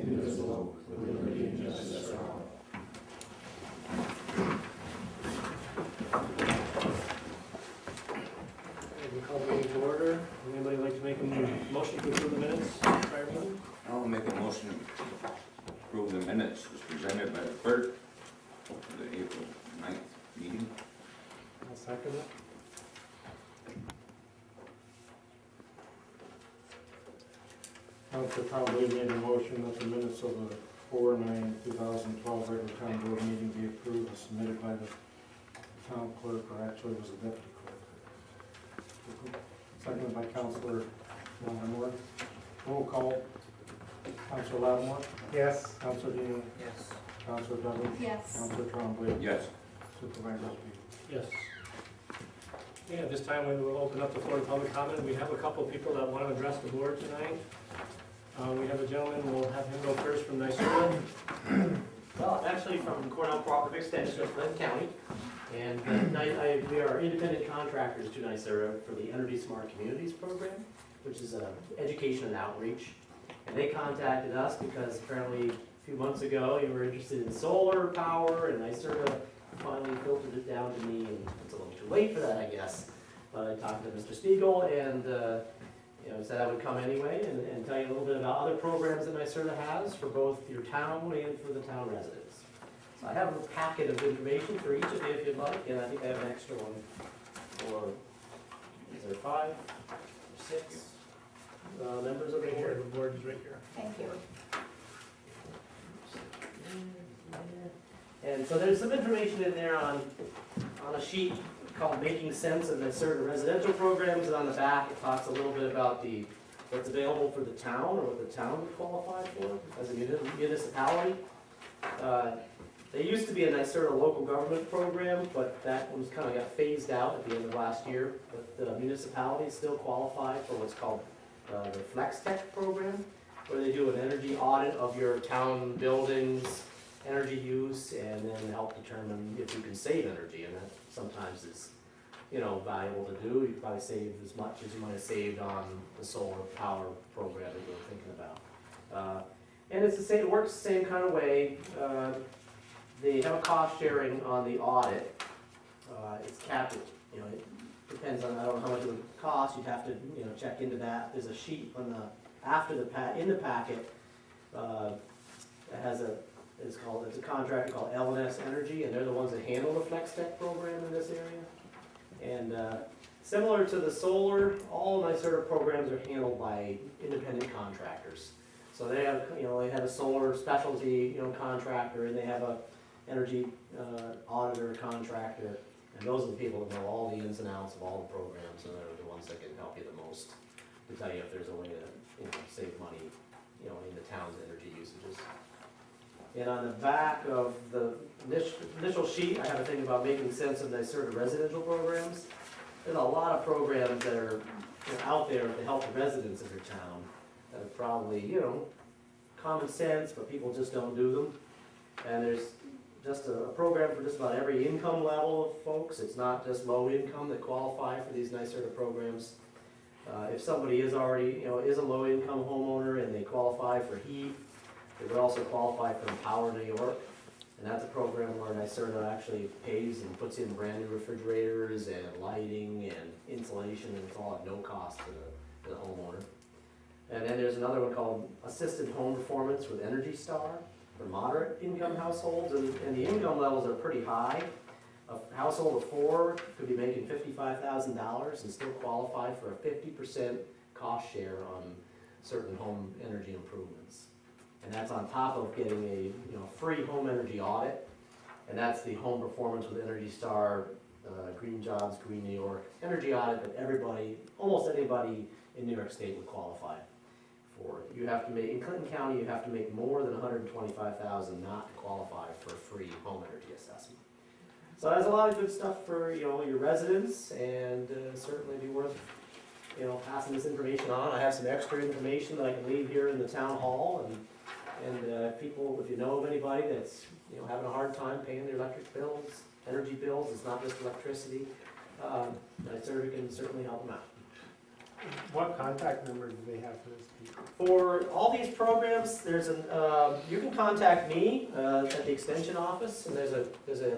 indivisible, with liberty and justice for all. We call the meeting to order. Anybody like to make a motion to approve the minutes prior meeting? I'll make a motion to approve the minutes as presented by the clerk for the April 9th meeting. I'll second it. Council probably made a motion that the minutes of the 4/9/2012 regular town board meeting be approved as submitted by the town clerk, or actually it was the deputy clerk. Seconded by Councilor Lattimore. Roll call. Councilor Lattimore? Yes. Councilor Dean? Yes. Councilor Douglas? Yes. Councilor Trombley? Yes. Supervisor Speed? Yes. Okay, at this time we will open up the floor to public comment. We have a couple of people that want to address the board tonight. We have a gentleman, we'll have him go first from NYSERDA. Well, I'm actually from Cornell Cooperative Extension of Flint County, and we are independent contractors to NYSERDA for the Energy Smart Communities program, which is education and outreach. And they contacted us because apparently a few months ago you were interested in solar power, and NYSERDA finally filtered it down to me, and it's a little too late for that, I guess. But I talked to Mr. Spiegel, and said I would come anyway and tell you a little bit about other programs that NYSERDA has for both your town and for the town residents. So I have a packet of information for each of you if you'd like, and I think I have an extra one for, is there 5 or 6 members of the Right here, board? the board is right here. Thank you. And so there's some information in there on a sheet called Making Sense of NYSERDA Residential Programs, and on the back it talks a little bit about what's available for the town, or what the town would qualify for as a municipality. They used to be a NYSERDA local government program, but that was kind of got phased out at the end of last year. But the municipalities still qualify for what's called the Flex Tech program, where they do an energy audit of your town buildings, energy use, and then help determine if you can save energy, and that sometimes is, valuable to do. You probably save as much as you might have saved on the solar power program that you were thinking about. And it's the same, it works the same kind of way. They have a cost sharing on the audit. It's capped, it depends on, I don't know how much it would cost, you'd have to, check into that. There's a sheet on in the packet, that has it's a contractor called L&S Energy, and they're the ones that handle the Flex Tech program in this area. And similar to the solar, all NYSERDA programs are handled by independent contractors. So they have, they have a solar specialty, contractor, and they have a energy auditor contractor, and those are the people that know all the ins and outs of all the programs, and they're the ones that can help you the most to tell you if there's a way to save money, in the town's energy usages. And on the back of the initial sheet, I have a thing about making sense of NYSERDA residential programs. There's a lot of programs that are out there to help the residents of your town that are probably, common sense, but people just don't do them. And there's just a program for just about every income level of folks. It's not just low income that qualify for these NYSERDA programs. If somebody is already, is a low income homeowner and they qualify for heat, they would also qualify for Empower New York, and that's a program where NYSERDA actually pays and puts in brand new refrigerators and lighting and insulation, and it's all at no cost to the homeowner. And then there's another one called Assisted Home Performance with Energy Star for moderate income households, and the income levels are pretty high. A household of 4 could be making $55,000 and still qualify for a 50% cost share on certain home energy improvements. And that's on top of getting a free home energy audit, and that's the Home Performance with Energy Star, Green Jobs, Green New York energy audit that everybody, almost anybody in New York State would qualify for. You have to make, in Clinton County, you have to make more than $125,000 not to qualify for a free home energy assessment. So there's a lot of good stuff for your residents, and certainly be worth passing this information on. I have some extra information that I can leave here in the town hall, and people, if you know of anybody that's having a hard time paying their electric bills, energy bills, it's not just electricity, NYSERDA can certainly help them out. What contact number do they have for this people? For all these programs, there's an, you can contact me at the extension office, and there's a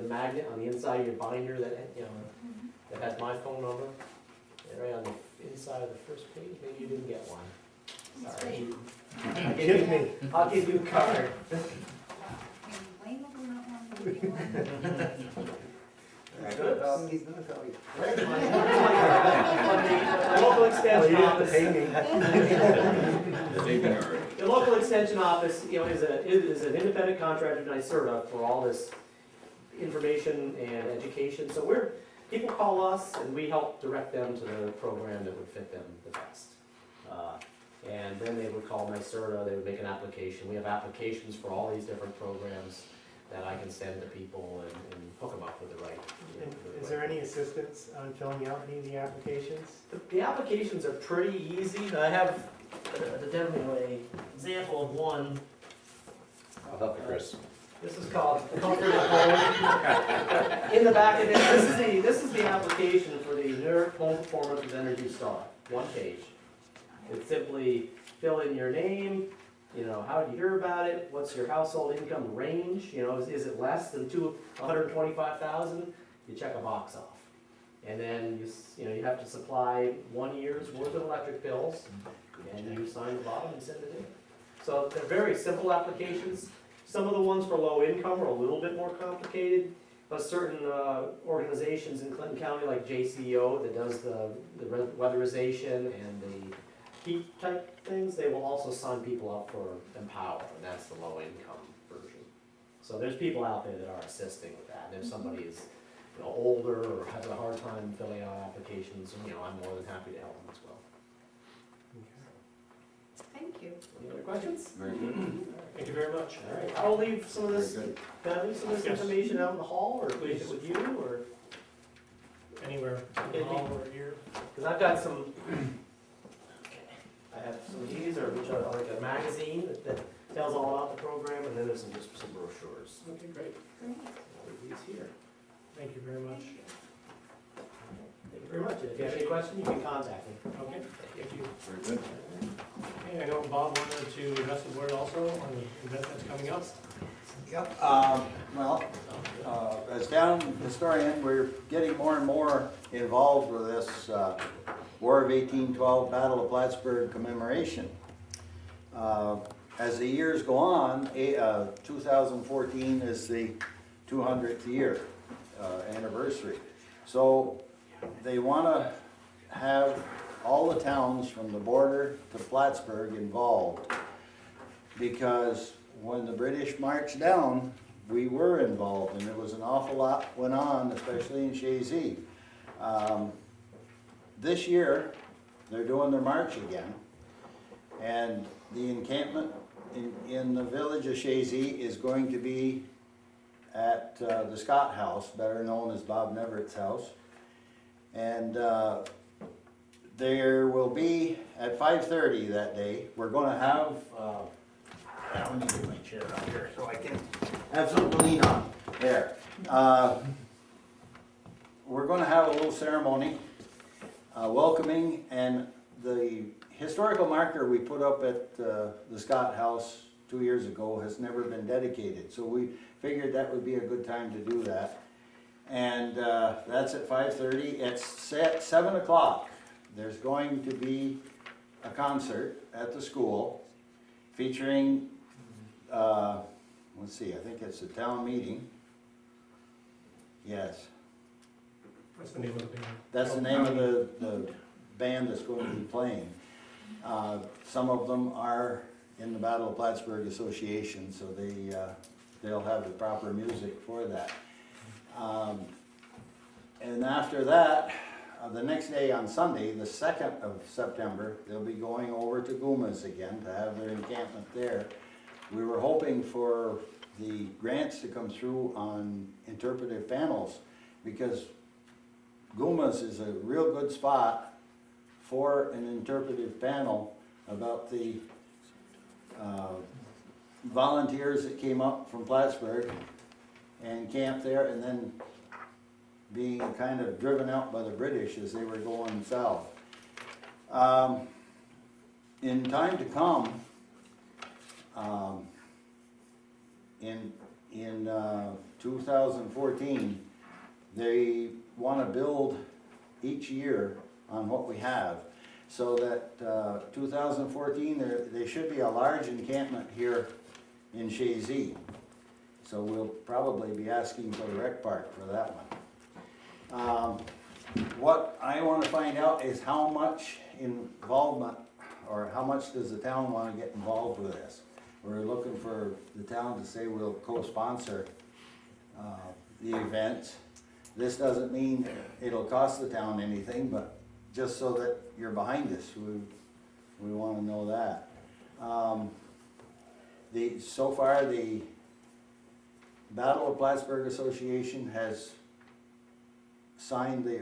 magnet on the inside of your binder that, you know, that has my phone number. And right on the inside of the first page, maybe you didn't get one. Sorry. I'll give you a card. He's gonna tell me. My local extension office. Taken already. The local extension office, you know, is an independent contractor in NYSERDA for all this information and education. So people call us and we help direct them to the program that would fit them the best. And then they would call NYSERDA, they would make an application. We have applications for all these different programs that I can send to people and hook them up with the right. Is there any assistance on filling out any of the applications? The applications are pretty easy. I have an example of one. I'll help you, Chris. This is called Comfort at Home. In the back of it, this is the application for the NERC Home Performance with Energy Star. One page. It's simply fill in your name, you know, how did you hear about it, what's your household income range, you know, is it less than 125,000? You check a box off. And then you have to supply 1 year's worth of electric bills, and you sign the bottom and send it in. So they're very simple applications. Some of the ones for low income are a little bit more complicated, but certain organizations in Clinton County, like JCO, that does the weatherization and the heat type things, they will also sign people up for Empower, and that's the low income version. So there's people out there that are assisting with that, and if somebody is older or has a hard time filling out applications, I'm more than happy to help them as well. Thank you. Any other questions? Very good. Thank you very much. All right, I'll leave some of this, Very good. can I leave some of this Yes. information out in the hall, or leave Please. it with you, or? Anywhere, Okay. all over here. Because I've got some, I have some of these, or which are like a magazine that tells all about the program, and then there's just some brochures. Okay, great. Great. I'll leave these here. Thank you very much. Thank you very much. If you have any questions, you can contact me. Okay, thank you. Very good. Okay, I know Bob wanted to address the board also on the event that's coming up. Yep, as town historian, we're getting more and more involved with this War of 1812 Battle of Plattsburgh commemoration. As the years go on, 2014 is the 200th year anniversary. So they want to have all the towns from the border to Plattsburgh involved, because when the British marched down, we were involved, and there was an awful lot went on, especially in Chazy. This year, they're doing their march again, and the encampment in the village of Chazy is going to be at the Scott House, better known as Bob Neverrett's house. And there will be, at 5:30 that day, we're going to have, let me get my chair out here so I can have something to lean on. There. We're going to have a little ceremony welcoming, and the historical marker we put up at the Scott House 2 years ago has never been dedicated. So we figured that would be a good time to do that. And that's at 5:30. It's set 7 o'clock. There's going to be a concert at the school featuring, let's see, I think it's a town meeting. Yes, What's the name of the band? that's the name of the band that's going to be playing. Some of them are in the Battle of Plattsburgh Association, so they'll have the proper music for that. And after that, the next day on Sunday, the 2nd of September, they'll be going over to Gumas again to have their encampment there. We were hoping for the grants to come through on interpretive panels, because Gumas is a real good spot for an interpretive panel about the volunteers that came up from Plattsburgh and camped there, and then being kind of driven out by the British as they were going south. In time to come, in 2014, they want to build each year on what we have. So that 2014, there should be a large encampment here in Chazy. So we'll probably be asking for the rec park for that one. What I want to find out is how much involvement, or how much does the town want to get involved with this? We're looking for the town to say we'll co-sponsor the event. This doesn't mean it'll cost the town anything, but just so that you're behind us, we want to know that. So far, the Battle of Plattsburgh Association has signed the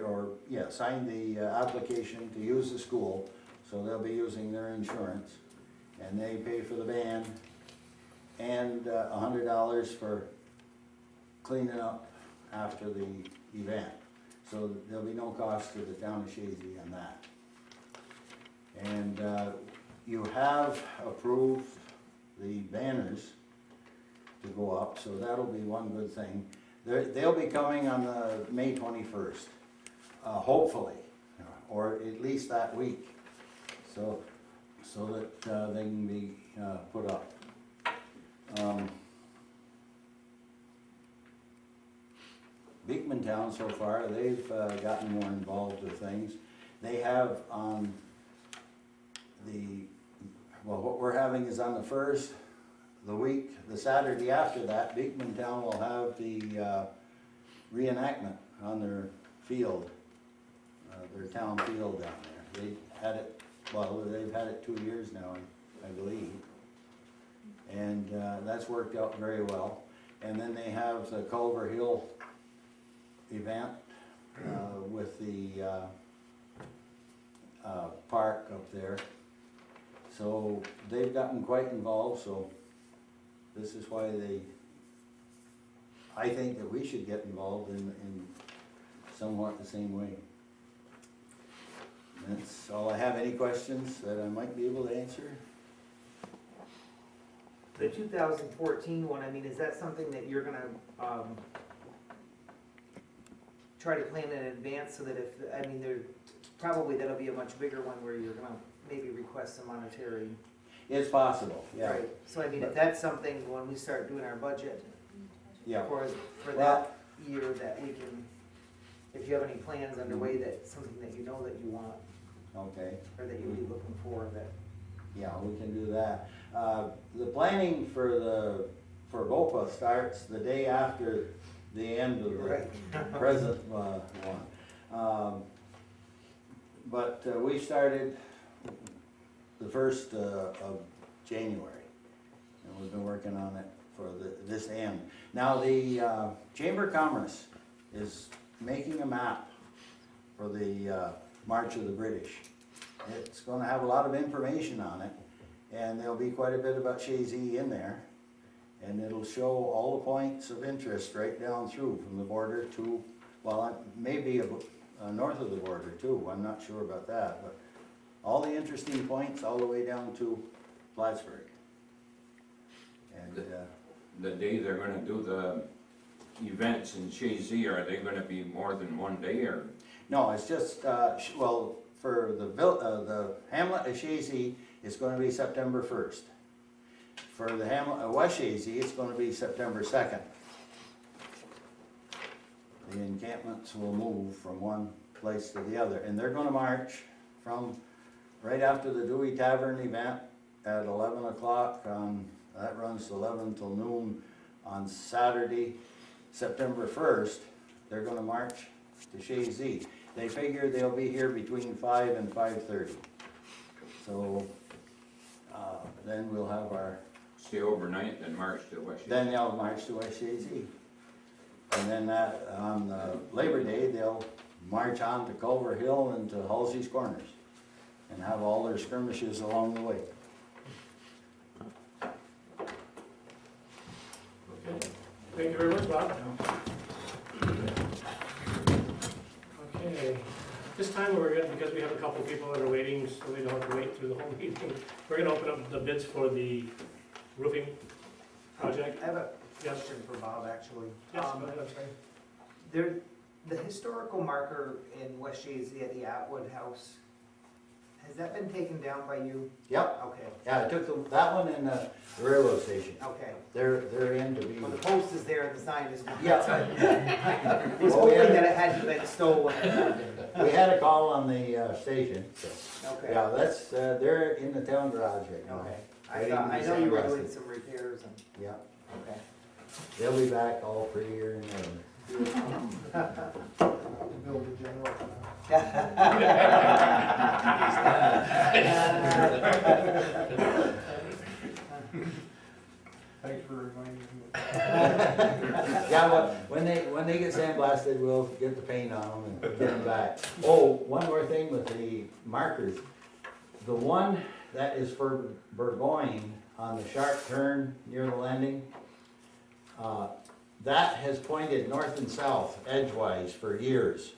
application to use the school, so they'll be using their insurance, and they pay for the band, and $100 for cleaning up after the event. So there'll be no cost to the town of Chazy on that. And you have approved the banners to go up, so that'll be one good thing. They'll be coming on the May 21st, hopefully, or at least that week, so that they can be put up. Beekman Town so far, they've gotten more involved with things. They have on what we're having is on the 1st, the Saturday after that, Beekman Town will have the reenactment on their field, their town field down there. They've had it 2 years now, I believe. And that's worked out very well. And then they have the Culver Hill event with the park up there. So they've gotten quite involved, so this is why I think that we should get involved in somewhat the same way. That's all I have. Any questions that I might be able to answer? The 2014 one, I mean, is that something that you're gonna, try to plan in advance so that probably that'll be a much bigger one where you're gonna maybe request some monetary. It's possible, yeah. Right, so I mean, if that's something, when we start doing our budget Yeah. for that year, that we can, if you have any plans underway, that something that you know that you want, Okay. or that you'll be looking for, that. Yeah, we can do that. The planning for BOPA starts the day after the end of the present one. But we started the 1st of January, and we've been working on it for this end. Now, the Chamber of Commerce is making a map for the March of the British. It's going to have a lot of information on it, and there'll be quite a bit about Chazy in there. And it'll show all the points of interest right down through from the border to, well, maybe north of the border too. I'm not sure about that, but all the interesting points all the way down to Plattsburgh. And The day they're gonna do the events in Chazy, are they gonna be more than one day, or? no, it's just for the hamlet of Chazy, it's going to be September 1st. For the hamlet of West Chazy, it's going to be September 2nd. The encampments will move from one place to the other, and they're going to march from right after the Dewey Tavern event at 11 o'clock that runs 11 till noon on Saturday, September 1st. They're going to march to Chazy. They figure they'll be here between 5 and 5:30. So then we'll have our... Stay overnight, then march to West Chazy? Then they'll march to West Chazy. And then on Labor Day, they'll march on to Culver Hill and to Halsey's Corners and have all their skirmishes along the way. Okay, thank you very much, Bob. Okay, This time we're gonna, because we have a couple people that are waiting, so we don't have to wait through the whole meeting, we're gonna open up the bids for the roofing project. I have a Yes, question for Bob, actually. yes, go ahead, I'm sorry. There, the historical marker in West Chazy at the Atwood House, has that been taken down by you? Yep, Okay, yeah, I took that one in the railroad station. okay. They're in to be. Well, the post is there and the sign is not. Yeah. I was Well, hoping yeah. that it hadn't been stolen. We had a call on the station, so, Okay, yeah, that's, they're in the town garage right now. okay. Waiting to I be know you were sandblasted. doing some repairs and, Yeah, okay. they'll be back all prettier and ever. Build a general. Thanks for reminding me. Yeah, well, when they get sandblasted, we'll get the paint on them and get them back. Oh, one more thing with the markers. The one that is for Burgoyne on the sharp turn near the landing, that has pointed north and south edgewise for years.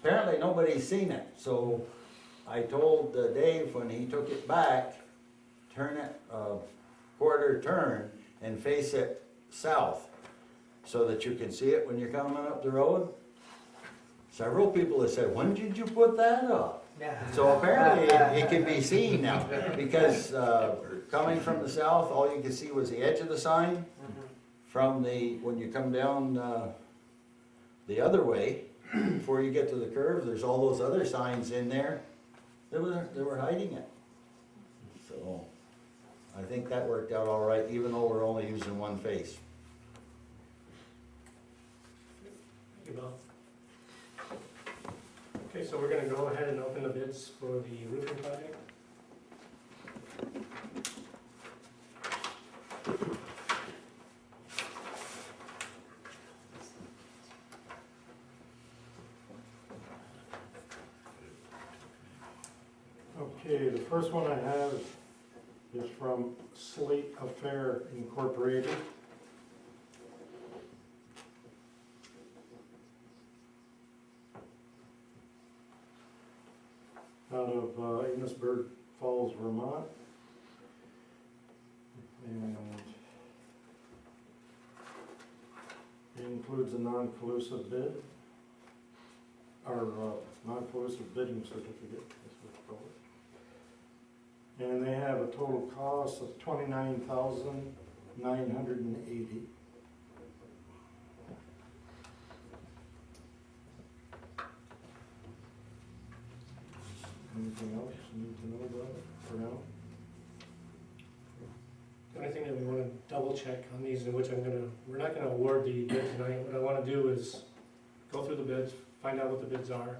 Apparently, nobody's seen it, so I told Dave when he took it back, turn it quarter turn and face it south so that you can see it when you're coming up the road. Several people have said, when did you put that up? So apparently it can be seen now because coming from the south, all you could see was the edge of the sign. From when you come down the other way, before you get to the curve, there's all those other signs in there. They were hiding it. So I think that worked out all right, even though we're only using one face. Thank you, Bob. Okay, so we're gonna go ahead and open the bids for the roofing project. Okay, the first one I have is from Slate Affair Incorporated. Out of Amesburg Falls, Vermont. And it includes a non-collusive bid, or non-collusive bidding certificate, that's what it's called. And they have a total cost of $29,980. Anything else you need to know about it for now? The only thing that we wanna double check on these, in which we're not gonna award the bid tonight, what I wanna do is go through the bids, find out what the bids are.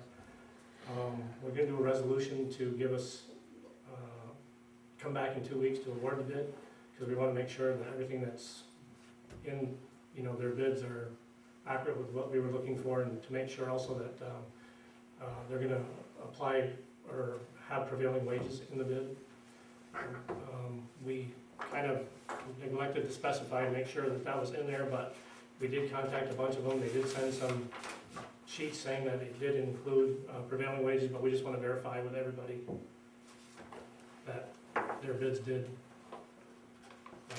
We're gonna do a resolution to give us, come back in 2 weeks to award the bid, because we wanna make sure that everything that's in, their bids are accurate with what we were looking for, and to make sure also that, they're gonna apply or have prevailing wages in the bid. We kind of neglected to specify to make sure that that was in there, but we did contact a bunch of them. They did send some sheets saying that it did include prevailing wages, but we just want to verify with everybody that their bids did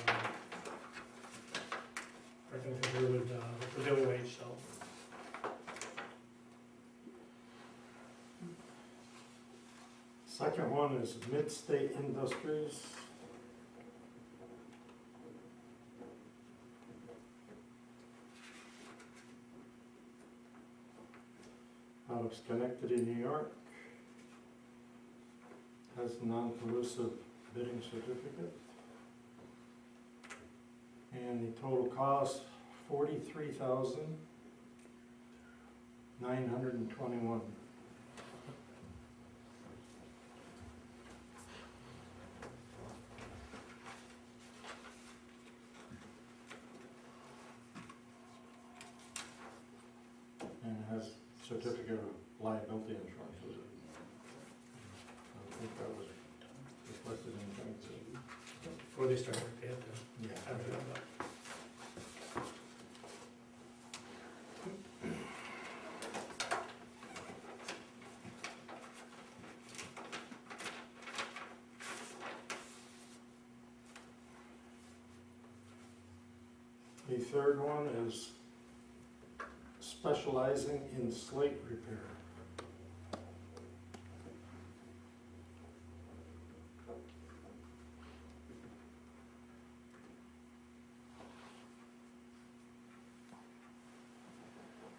are going to agree with the prevailing wage, so. Second one is Mid-State Industries. Out of Schenectady, New York. Has a non-collusive bidding certificate. And the total cost, $43,921. And it has certificate of liability insurance with it. I think that was requested in things. Before they start work, they have to Yeah. have it up. The third one is specializing in slate repair.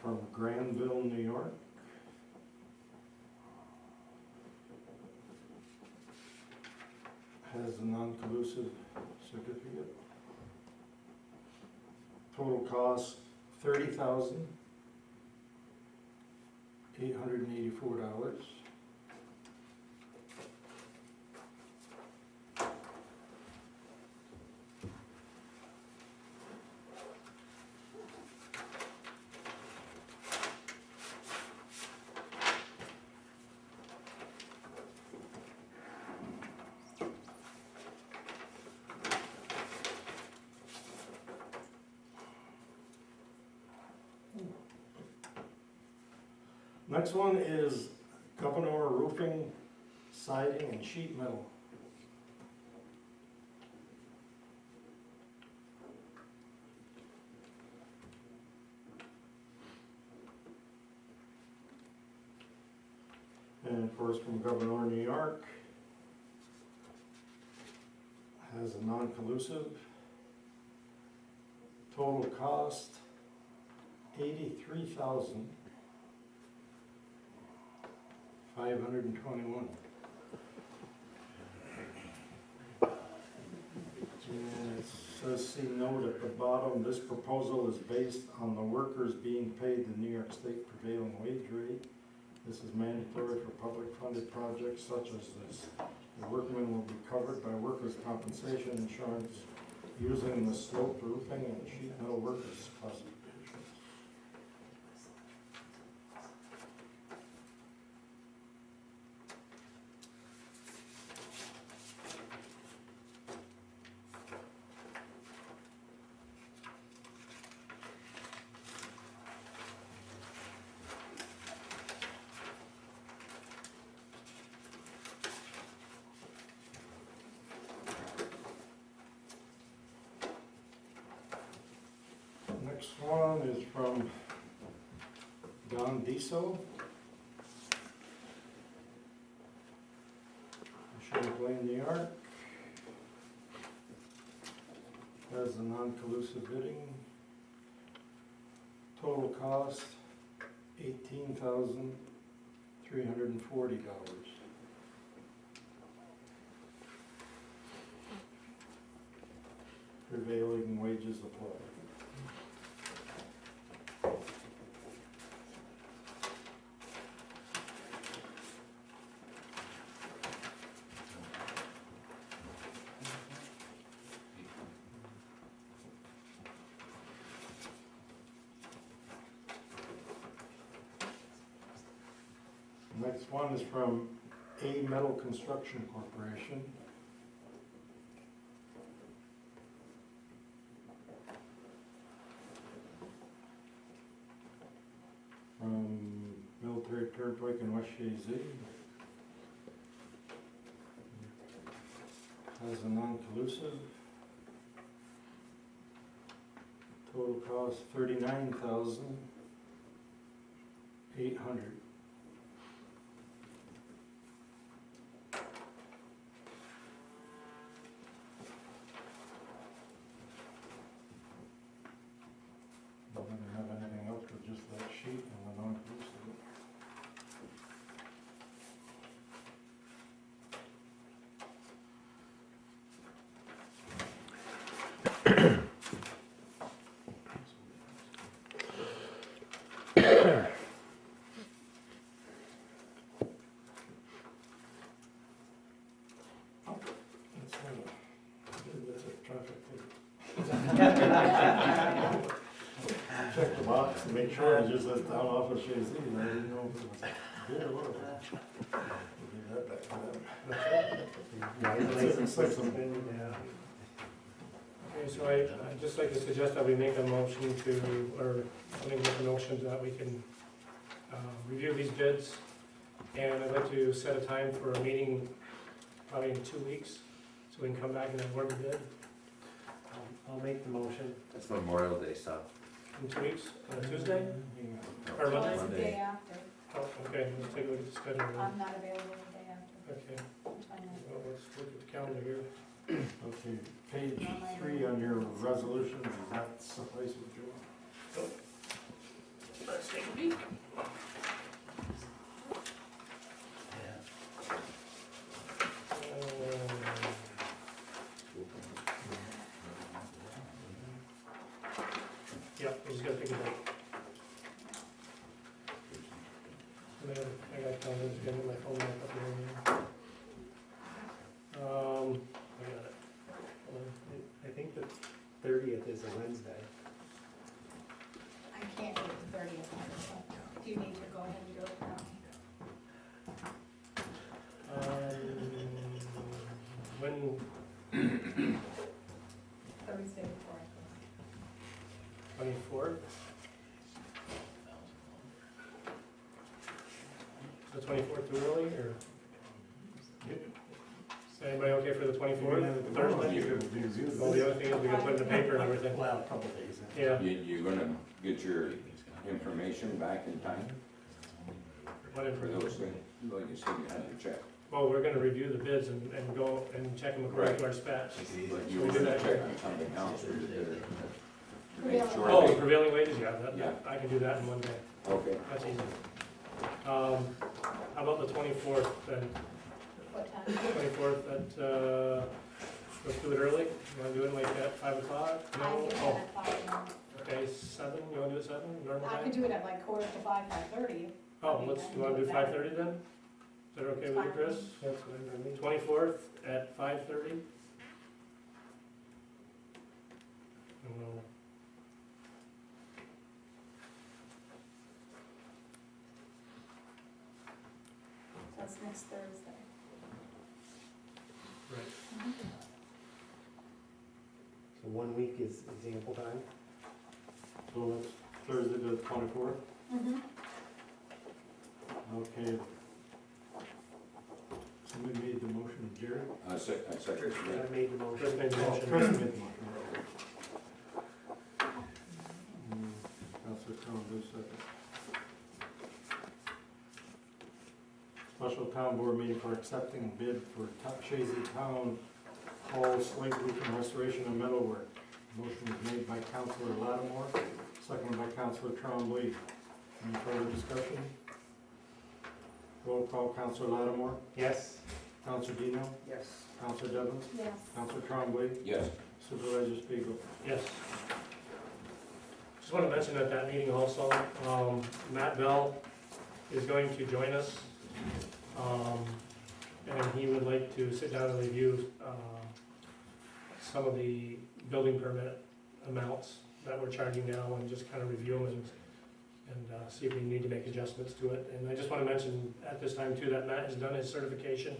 From Granville, New York. Has a non-collusive certificate. Total cost $30,884. Next one is Governor Roofing, Siding, and Sheet Metal. And of course, from Governor, New York, has a non-collusive. Total cost, $83,521. And it says, see note at the bottom, this proposal is based on the workers being paid the New York State prevailing wage rate. This is mandatory for public funded projects such as this. The workmen will be covered by workers' compensation insurance using the sloped roofing and sheet metal workers classifications. Next one is from Don Diesel. Champlain, New York. Has a non-collusive bidding. Total cost, $18,340. Prevailing wages applied. Next one is from A Metal Construction Corporation. From Military Turnpike in West Chazy. Has a non-collusive. Total cost $39,800. Doesn't have anything else but just that sheet and the non-collusive. That's a traffic ticket. Check the box to make sure it just says down off of Chazy, and I didn't know if it was good or what. We'll give that back to them. It's like some- Yeah. Okay, so I'd just like to suggest that we make a motion to, or I think make a motion that we can review these bids. And I'd like to set a time for a meeting probably in 2 weeks, so we can come back and award the bid. I'll make the motion. That's Memorial Day stuff. In 2 weeks, on a Tuesday? Or Well, Monday? it's the day after. Oh, okay, let's take a look at the schedule. then. I'm not available the day after. Okay, the 29th. well, let's look at the calendar here. Okay, page 3 on your resolutions, does that suffice with you? Let's take a peek. Yep, we just gotta take a break. I got calendars, I got my phone up here. I got it. Hold on. I think the 30th is a Wednesday. I can't do the 30th, so do you need to go ahead and do it now? When, Thursday before I 24th? Is the 24th too early, or? Is anybody okay for the 24th, Thursday? Well, the other thing is we gotta put it in the paper and everything. Well, a couple days. Yeah, You're gonna get your information back in time whatever. for those things, like you said, you had to check. Well, we're gonna review the bids and go and check them according to our specs. But you We were do gonna that. check on something else, or to make Yeah. sure. Oh, they- prevailing wages, yeah, Yeah. I can do that in one day, Okay, that's easy. How about the 24th then? What time? 24th at, let's do it early, you wanna do it like at 5 o'clock? I No? get Oh, that at 5 now. okay, 7, you wanna do it 7, normal I time? could do it at like 4:45, 5:30. Oh, you wanna do 5:30 then? Is that okay with you, Chris? That's what I mean. 24th at 5:30? And we'll So that's next Thursday. Right. So 1 week is example time. So that's Thursday the 24th? Mm-hmm. Okay. Somebody made the motion, Jerry? I second that. I made the motion. Chris made the Oh, motion. Chris made the motion. Counselor Crowe, do second. Special town board meeting for accepting bid for Chazy Town Hall slate roof and restoration of metalwork. Motion was made by Counselor Lattimore, seconded by Counselor Trombley. Any further discussion? Roll call, Counselor Lattimore, Yes. Counselor Dino, Yes. Counselor Devlin, Yes. Counselor Trombley, Yes, Supervisor Spiegel. Yes. Just want to mention at that meeting also, Matt Bell is going to join us. And he would like to sit down and review, some of the building permit amounts that we're charging now and just kind of review them and see if we need to make adjustments to it. And I just want to mention at this time too, that Matt has done his certification.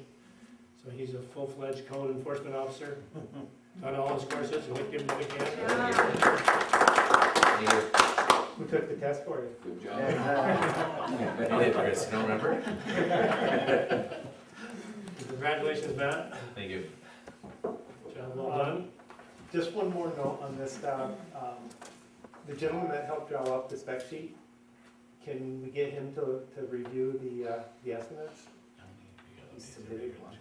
So he's a full-fledged code enforcement officer, done all his courses, and we give him a big hand. Who took the test for you? good job. I did, Chris, you don't remember? Congratulations, Matt. Thank you. Job well done. Just one more note on this, the gentleman that helped draw up the spec sheet, can we get him to review the estimates? He submitted one.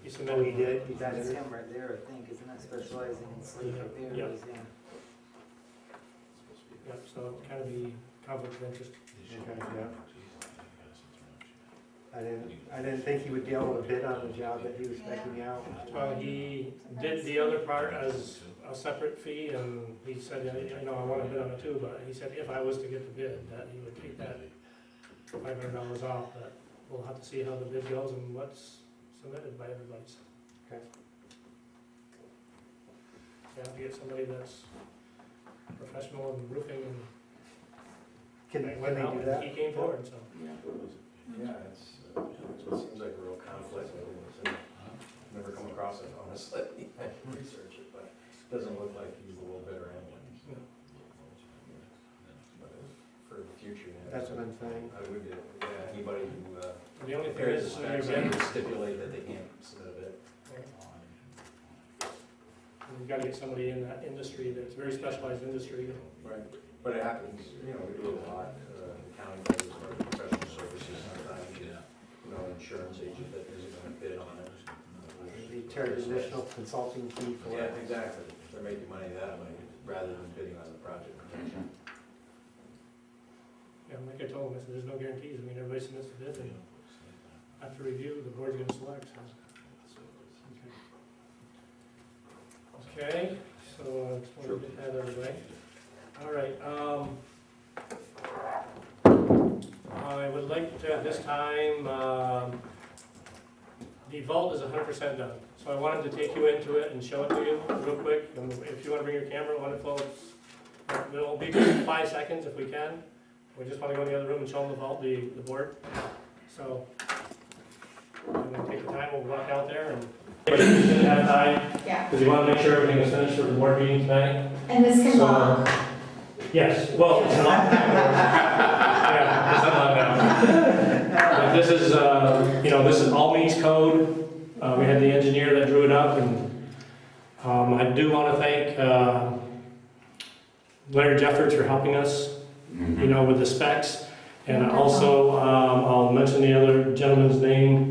He Oh, submitted. he did, he's That's added. him right there, I think, isn't that specializing in slate repair? Yeah. Is him. Yep, so it kind of be conflict of interest. Okay, yeah. I didn't think he would be able to bid on the job that he was spec'ing out. Well, he did the other part as a separate fee, and he said, you know, I want to bid on it too, but he said if I was to get the bid, that he would take that $500 off, but we'll have to see how the bid goes and what's submitted by everybody. Okay. Yeah, to get somebody that's professional in roofing and. Can went they out do and that? He came forward, so. Yeah, it seems like a real conflict. Never come across it, honestly. Research it, but it doesn't look like he's a little bitter anyway. But for the future, yeah. That's what I'm saying. I would, yeah, anybody who The only thing prepares is, the specs, I again, would stipulate that they can't submit a bid. the we've gotta get somebody in that industry, that's very specialized industry. Right, but it happens, you know, we do it a lot, the county does as far as professional services, sometimes, you know, insurance agent that isn't gonna bid on it. They charge additional consulting fee for Yeah, it. exactly, they're making money that way, rather than bidding on the project. Yeah, like I told him, I said, there's no guarantees, I mean, everybody submits a bid, and after review, the board's gonna select, so. Okay, so, just wanted to get that out of the way. All right, I would like to, at this time, the vault is 100% done. So I wanted to take you into it and show it to you real quick. And if you want to bring your camera, wonderful. It'll be just 5 seconds if we can. We just want to go in the other room and show them the vault, the board. So I'm going to take the time, we'll walk out there and have time Yeah, because we want to make sure everything is finished for the board meeting tonight. and this can So, lock. yes, well, it's not. Yeah, it's not now. But this is, you know, this is all meets code. We had the engineer that drew it up, and I do want to thank Larry Jeffords for helping us, you know, with the specs. And also, I'll mention the other gentleman's name.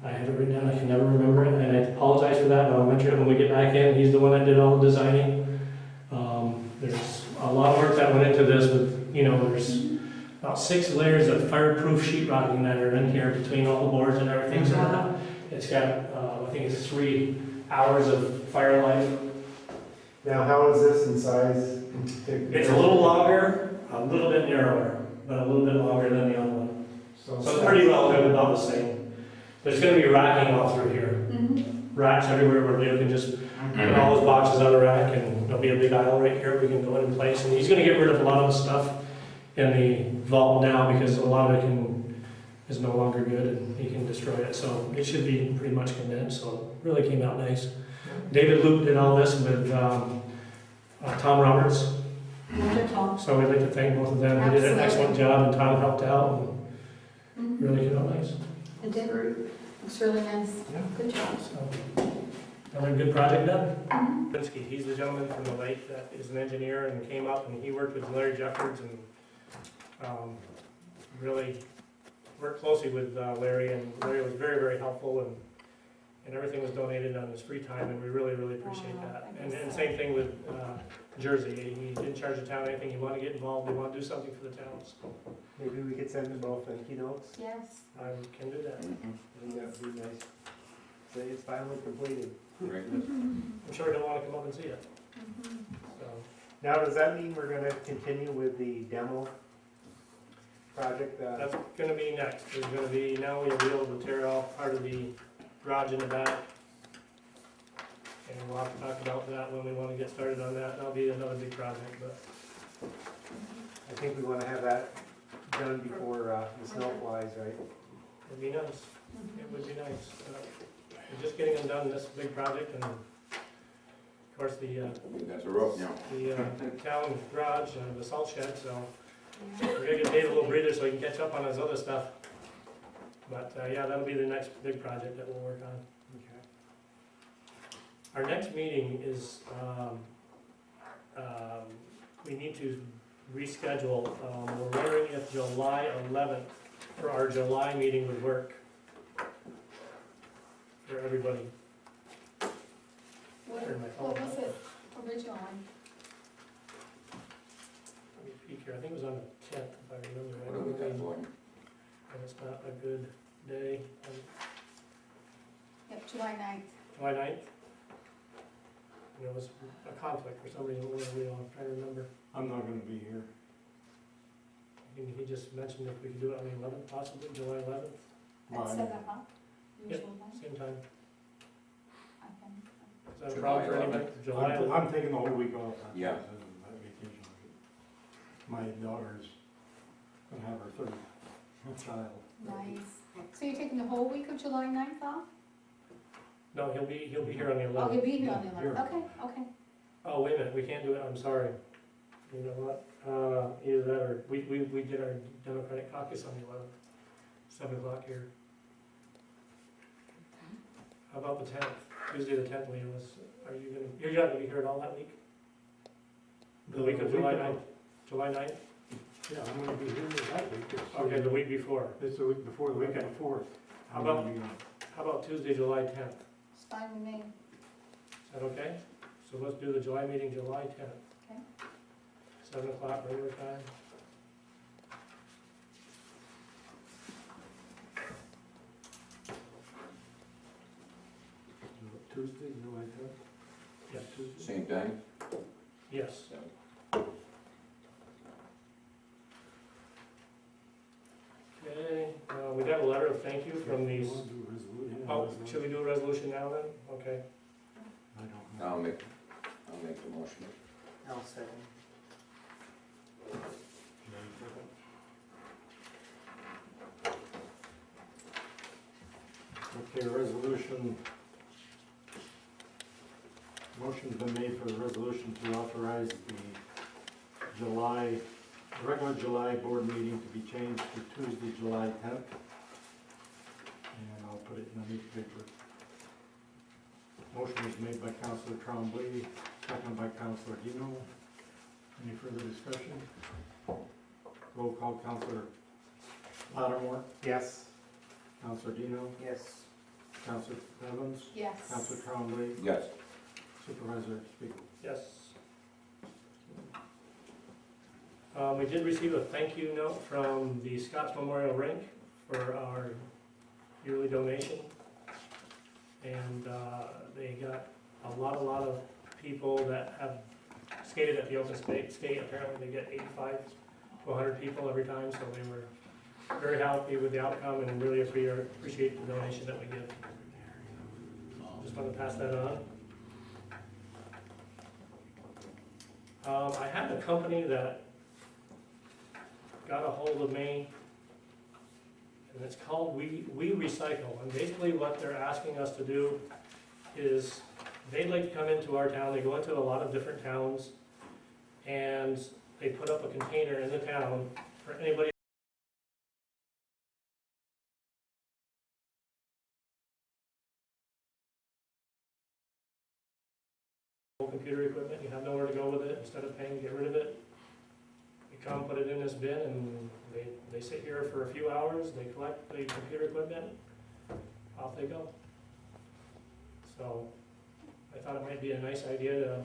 I have it written down, I can never remember it, and I apologize for that, but I'll mention it when we get back in. He's the one that did all the designing. There's a lot of work that went into this, with, you know, there's about 6 layers of fireproof sheetrocking that are in here between all the boards and everything. So it's got, I think it's 3 hours of fire life. Now, how is this in size? It's a little longer, a little bit narrower, but a little bit longer than the other one. So it's pretty relative, about the same. There's gonna be racking all through here. Racks everywhere where Leo can just put all his boxes on a rack, and there'll be a big aisle right here we can go in place. And he's gonna get rid of a lot of the stuff in the vault now because a lot of it is no longer good and he can destroy it. So it should be pretty much condensed, so it really came out nice. David Luke did all this with Tom Roberts. Wonderful. So we'd like to thank both of them. They did an excellent job, and Tom helped out, and really came out nice. It did, looks really nice. Good job. So, another good project done. Pinsky, he's the gentleman from the lake that is an engineer and came up, and he worked with Larry Jeffords and really worked closely with Larry, and Larry was very, very helpful, and everything was donated on his free time, and we really, really appreciate that. And same thing with Jersey. He didn't charge the town anything. He wanted to get involved. He wanted to do something for the town. So Maybe we could send them both thank you notes. Yes. I can do that. I think that would be nice. Say it's finally completed. Right. I'm sure he'll want to come up and see it. So, Now, does that mean we're gonna continue with the demo project? that's gonna be next. There's gonna be, now we'll be able to tear off part of the garage in the back. And we'll have to talk about that when we want to get started on that. That'll be another big project, but I think we wanna have that done before the snow flies, right? it'd be nice. It would be nice. We're just getting them done, this big project, and of course the That's a rope now. town garage and the salt shed, so we're gonna give Dave a little breather so he can catch up on his other stuff. But yeah, that'll be the next big project that we'll work on. Our next meeting is, we need to reschedule. We're wondering if July 11th for our July meeting would work for everybody. What was it originally? Let me peek here. I think it was on the 10th, if I remember right. What have we got for him? And it's not a good day. Yep, July 9th. July 9th? And it was a conflict for some reason, I'm trying to remember. I'm not gonna be here. He just mentioned if we could do it on the 11th, possibly, July 11th, Well, At I'm- 7 o'clock. Yep. Usual time. same time. I can. Is that a problem for anybody? July 11th? I'm taking the whole week off. Yeah. My vacation. My daughter's gonna have her 3rd child. Nice. So you're taking the whole week of July 9th off? No, he'll be here on the Oh, 11th. you'll be here on the Here. 11th. Okay, okay. Oh, wait a minute, we can't do it, I'm sorry. You know what, either that or, we did our Democratic caucus on the 11th, 7 o'clock here. How about the 10th? Tuesday the 10th, Leah, you're not gonna be here at all that week? The week of July 9th? July 9th? Yeah, I'm gonna be here that week. Okay, the week before. It's the week before, the week Okay. before. How about Tuesday, July 10th? It's fine with me. Is that okay? So let's do the July meeting, July 10th. Okay. 7 o'clock regular time. Tuesday, July 10th? Yeah. Tuesday. Same time? Yes. So, Okay, we got a letter of thank you from these, You wanna do a resolution? Yeah, oh, resolution. should we do a resolution now then? Okay. I don't know. I'll make the motion. I'll second. Okay, resolution. Motion's been made for the resolution to authorize the regular July board meeting to be changed to Tuesday, July 10th. And I'll put it in the newspaper. Motion was made by Councilor Trombley, seconded by Councilor Dino. Any further discussion? Roll call, Councilor Lattimore, Yes. Councilor Dino, Yes. Councilor Evans, Yes. Councilor Trombley, Yes. Supervisor Spiegel. Yes. We did receive a thank you note from the Scotts Memorial Rink for our yearly donation. And they got a lot of people that have skated at the open skate. Apparently they get 85 to 100 people every time, so they were very happy with the outcome and really appreciate the donation that we give. Just want to pass that on. I had a company that got a hold of me, and it's called We Recycle. And basically what they're asking us to do is, they'd like to come into our town, they go into a lot of different towns, and they put up a container in the town for anybody computer equipment, you have nowhere to go with it, instead of paying to get rid of it, you come put it in this bin, and they sit here for a few hours, they collect the computer equipment, off they go. So, I thought it might be a nice idea to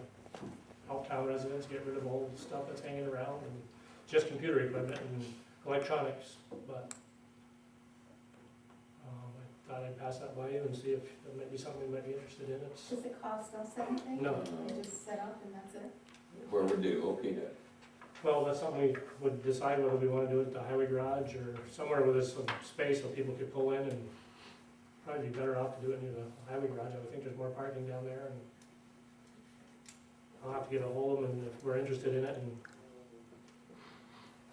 help town residents get rid of old stuff that's hanging around, and just computer equipment and electronics, but I thought I'd pass that by you and see if there might be something you might be interested in. It's, Does it cost us anything? No. You just set up and that's it? Where would they locate it? well, that's something we would decide whether we want to do it at the highway garage or somewhere with some space so people could pull in, and probably be better off to do it near the highway garage. I would think there's more parking down there, and I'll have to get a hold of them and if we're interested in it. And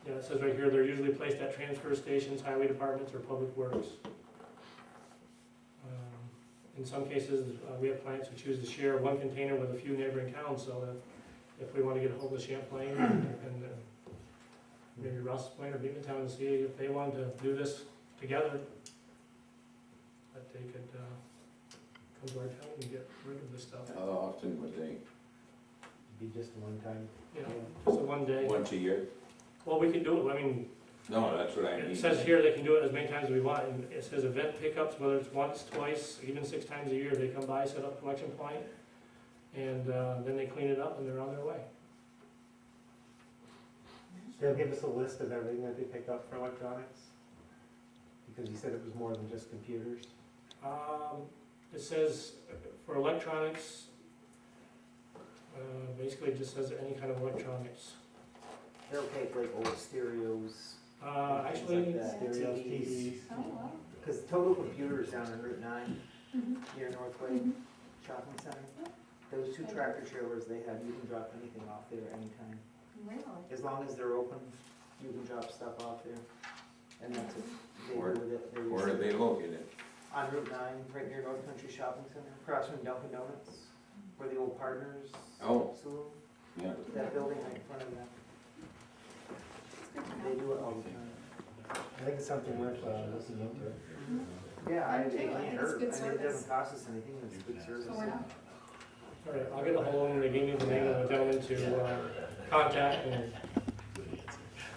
yeah, it says right here, they're usually placed at transfer stations, highway departments, or public works. In some cases, we have clients who choose to share one container with a few neighboring towns, so that if we want to get a hold of Champlain and maybe Ross Point or Beamantown and see if they wanted to do this together, that they could come to our town and get rid of this stuff. How often would they? Be just one time. You know, just a one day. Once a year? Well, we can do it, I mean, No, that's what I it mean. says here they can do it as many times as we want, and it says event pickups, whether it's once, twice, even 6 times a year, they come by, set up a collection point, and then they clean it up and they're on their way. They'll give us a list of everything that they pick up for electronics? Because you said it was more than just computers. It says for electronics, basically it just says any kind of electronics. They'll take like old stereos, Actually, things like that. Stereos, TVs. TVs. Oh, wow. Cause Total Computers down on Route 9, Mhm. near Northway Mhm. Shopping Center. Those 2 tractor trailers they have, you can drop anything off there anytime. Really? As long as they're open, you can drop stuff off there. And that's what they Where- do with it. They Where are recycle. they located? On Route 9, right near North Country Shopping Center, across from Dunkin' Donuts, where the old Partners Oh. Saloon, Yeah. that building right in front of that. It's good to They know. do it all the time. I think it's something worth looking into. Yeah, I do. it I can't think it's hurt. good I mean, it service. doesn't cost us anything, it's good service. So we're not, All right, I'll get a hold of them, they gave me the name of the gentleman to contact, and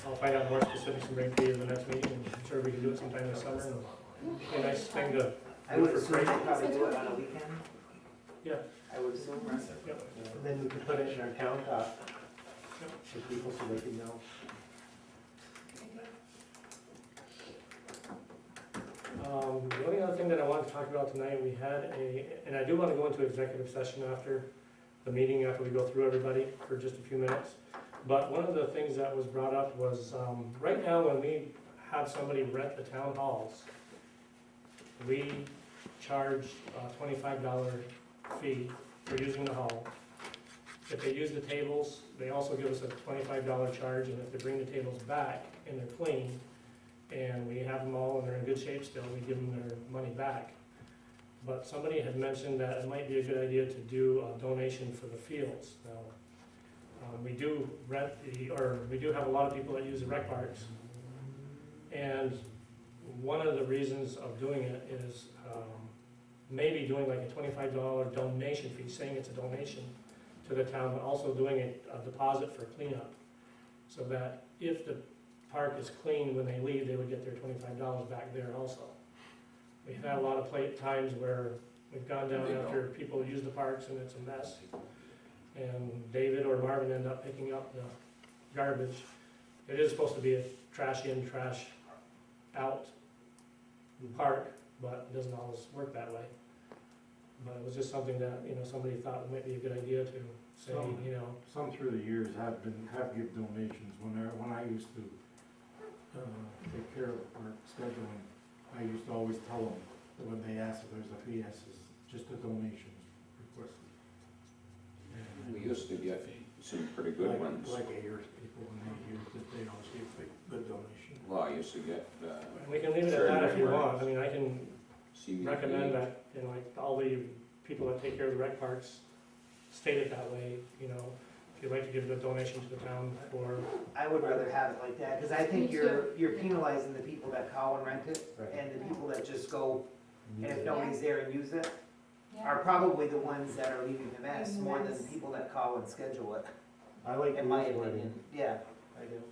I'll find out more specifics and bring it to you in the next meeting, and I'm sure we can do it sometime this summer, and it'd be a nice thing to I do would for assume free. they probably do it on a weekend. Yeah. I would assume, right? Yep. And then we could put it in our town talk for people so they can know. The only other thing that I wanted to talk about tonight, we had and I do want to go into executive session after the meeting, after we go through everybody for just a few minutes. But one of the things that was brought up was, right now, when we have somebody rent the town halls, we charge a $25 fee for using the hall. If they use the tables, they also give us a $25 charge, and if they bring the tables back and they're clean, and we have them all and they're in good shape still, we give them their money back. But somebody had mentioned that it might be a good idea to do a donation for the fields. Now, we do rent we do have a lot of people that use the rec parks. And one of the reasons of doing it is maybe doing like a $25 donation fee, saying it's a donation to the town, but also doing a deposit for cleanup. So that if the park is clean when they leave, they would get their $25 back there also. We've had a lot of times where we've gone down after people use the parks and it's a mess. And David or Marvin end up picking up the garbage. It is supposed to be a trash in, trash out park, but it doesn't always work that way. But it was just something that, somebody thought might be a good idea to say, Some through the years have give donations. When I used to take care of the park scheduling, I used to always tell them that when they ask if there's a fee, I says, just a donation requested. We used to get some pretty good ones. Like Ayers people, when they used it, they always gave a good donation. Well, I used to get, and we can leave it at that if you want. I mean, I can CVP. recommend that, like all the people that take care of the rec parks state it that way, if you'd like to give a donation to the town for, I would rather have it like that, because I think you're penalizing the people that call and rent it, Right. and the people that just go, and if nobody's there and use it, yeah. are probably the ones that are leaving the mess, Leaving the more than mess. the people that call and schedule it, I like in my Lee's opinion, wording. yeah.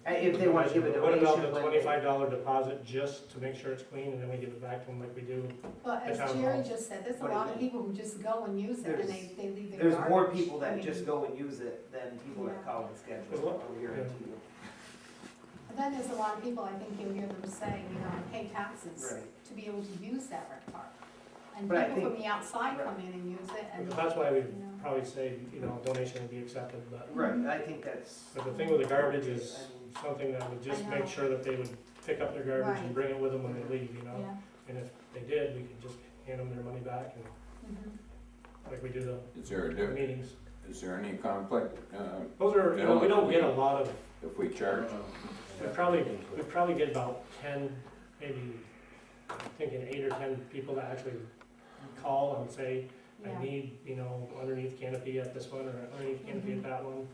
I do. If they wanna give a what donation, about the when they- $25 deposit just to make sure it's clean, and then we give it back to them like we do? But as the town Jerry hall. just said, there's a What do you lot of mean? people who just go and use it, and There's- they leave their there's garbage. more people I that mean, just go and use it than people that Yeah. call and schedule, There's a lot- I'll guarantee you. But then there's a lot of people, I think you'll hear them say, I pay taxes Right. to be able to use that rec park. And But I people from think- the outside right. come in and use it, and, That's why we you know. probably say, donation would be accepted, but Right, I think that's. the thing with the garbage is I mean, something that would just I make know. sure that they would pick up their garbage Right. and bring it with them when they leave, Yeah. And if they did, we could just hand them their money back, and like we do Is there the meetings. is there any conflict, Those are, we don't get a lot of, if we charge? we probably get about 10, maybe, I'm thinking 8 or 10 people that actually call and say, I Yeah. need, underneath canopy at this one, or underneath canopy at that one.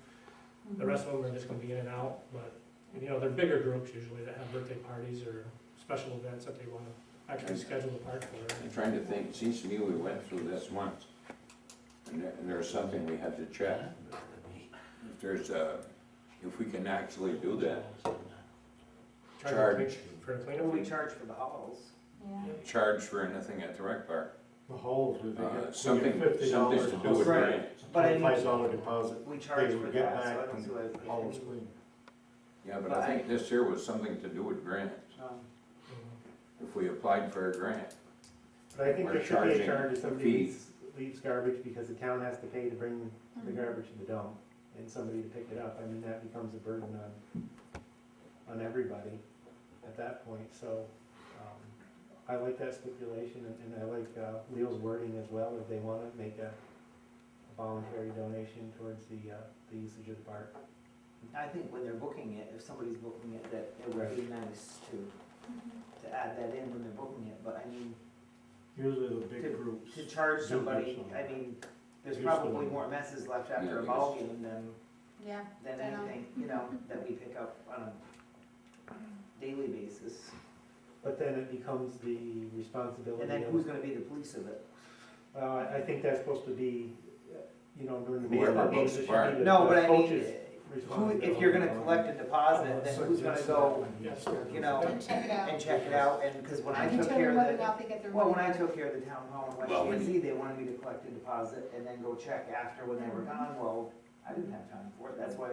The rest of them are just gonna be in and out, but, they're bigger groups usually that have birthday parties or special events that they wanna actually schedule a park for. I'm trying to think, it seems to me we went through this once, and there's something we had to check. If there's if we can actually do that, charge. For a What cleanup do we fee. charge for the halls? Yeah. charge for anything at the rec park. The halls, they get Something to $50 do plus with Right. grants. But I mean- $25 deposit. We charge They for would get that, so I back don't when see why. the hall was clean. Yeah, but I think this year was something to do with grants. If we applied for a grant, But I think We're there should be a charging charge if a somebody fee. leaves garbage, because the town has to pay to bring the garbage to the dump, and somebody to pick it up. I mean, that becomes a burden on everybody at that point, so, I like that stipulation, and I like, Leo's wording as well, if they wanna make a voluntary donation towards the usage of the park. I think when they're booking it, if somebody's booking it, that it would be nice to add that in when they're booking it, but I mean, Usually the big groups. to charge do somebody, some. I mean, there's Used probably to. more messes left Yeah, after a because- ball game than Yeah. than I know. anything, that we pick up on a daily basis. But then it becomes the responsibility And then of, who's gonna be the police of it? I think that's supposed to be, during the Whoever baseball games, goes it to park. should be the No, but I mean, coach's who, responsibility. if you're gonna collect a deposit, then who's gonna go, Yes. you know, And check it out. and check it out, and, cause when I And took determine care of whether or the, not they get their well, when money I back. took care of the town hall in Well, West when Chazy, they wanted me to collect a deposit and then go check after when they were gone, well, I didn't have time for it, that's why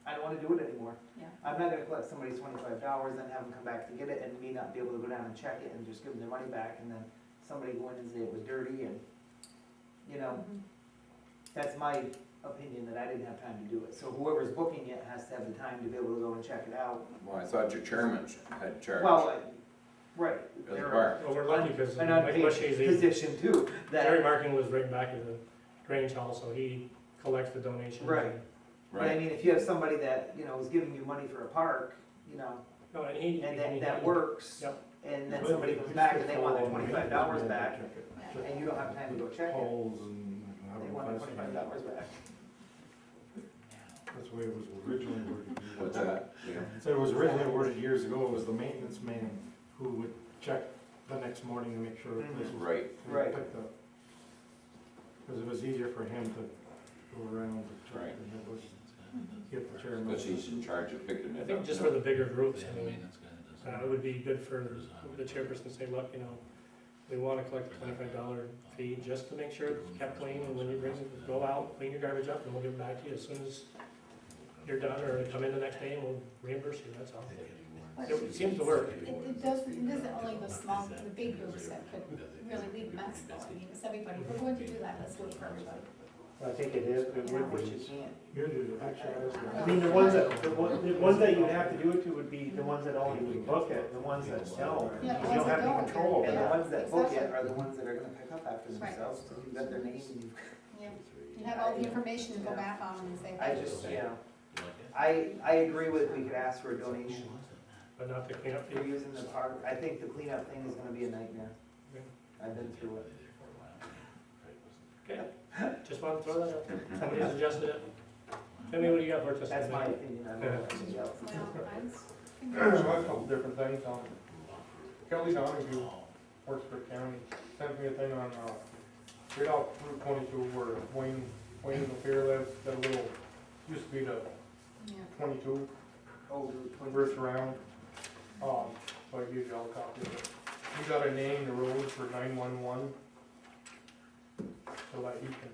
I don't wanna do it anymore. Yeah. I'm not gonna collect somebody's $25, then have them come back to get it, and me not be able to go down and check it and just give them their money back, and then somebody go in and say it was dirty, and, Mhm. that's my opinion, that I didn't have time to do it. So whoever's booking it has to have the time to be able to go and check it out. Well, I thought your chairman had charge Well, of right, the they're park. Well, we're lucky because an like unpaid West Chazy, position too, Jerry that, Markin was right back at the Grange Hall, so he collects the donations. Right. but I Right, mean, if you have somebody that, is giving you money for a park, No, and he. and that works, Yep. and then somebody comes back and they want their $25 back, and you don't have time to go check it, Holes and. they want their $25 back. That's the way it was originally worded. what's that? Yeah. So it was originally worded years ago, it was the maintenance man who would check the next morning to make sure the place was Right, Right. picked up. Because it was easier for him to go around the truck Right. than it was get the chairman. because he's in charge of picking I it think up. just for the bigger groups, I mean, it would be good for the chairperson to say, look, we wanna collect a $25 fee just to make sure it's kept clean, and when you bring it, go out, clean your garbage up, and we'll give it back to you as soon as you're done, or come in the next day and we'll reimburse you, that's all. It seems to work. It isn't only the small, the big groups that could really leave a mess though. I mean, it's everybody, if we're going to do that, let's do it for everybody. I think it is, it would Which be. you can't. Here to actualize I mean, the ones that you would have to do it to would be the ones that only would book it, the ones that don't. Yeah, the You don't ones that have any don't, control over And the that. ones that book it Exactly. are the ones that are gonna pick up after Right. themselves, because you've got their name and you've. Yeah. You have all the information to go back on and say. I just, I agree with, we could ask for a donation But not the cleanup for fee. using the park. I think the cleanup thing is gonna be a nightmare. I've been through it. Okay, just wanted to throw that out there. Somebody suggested it. Tell me what you got for us. That's my opinion, I don't know anybody else. Well, There's a couple different things on, Kelly Donahue works for the county, sent me a thing on, right off Route 22 where Wayne and Pier lives, that little, used to be the yeah. 22, Oh, reverse around. So I gave you all a copy of it. You gotta name the road for 911, so that you can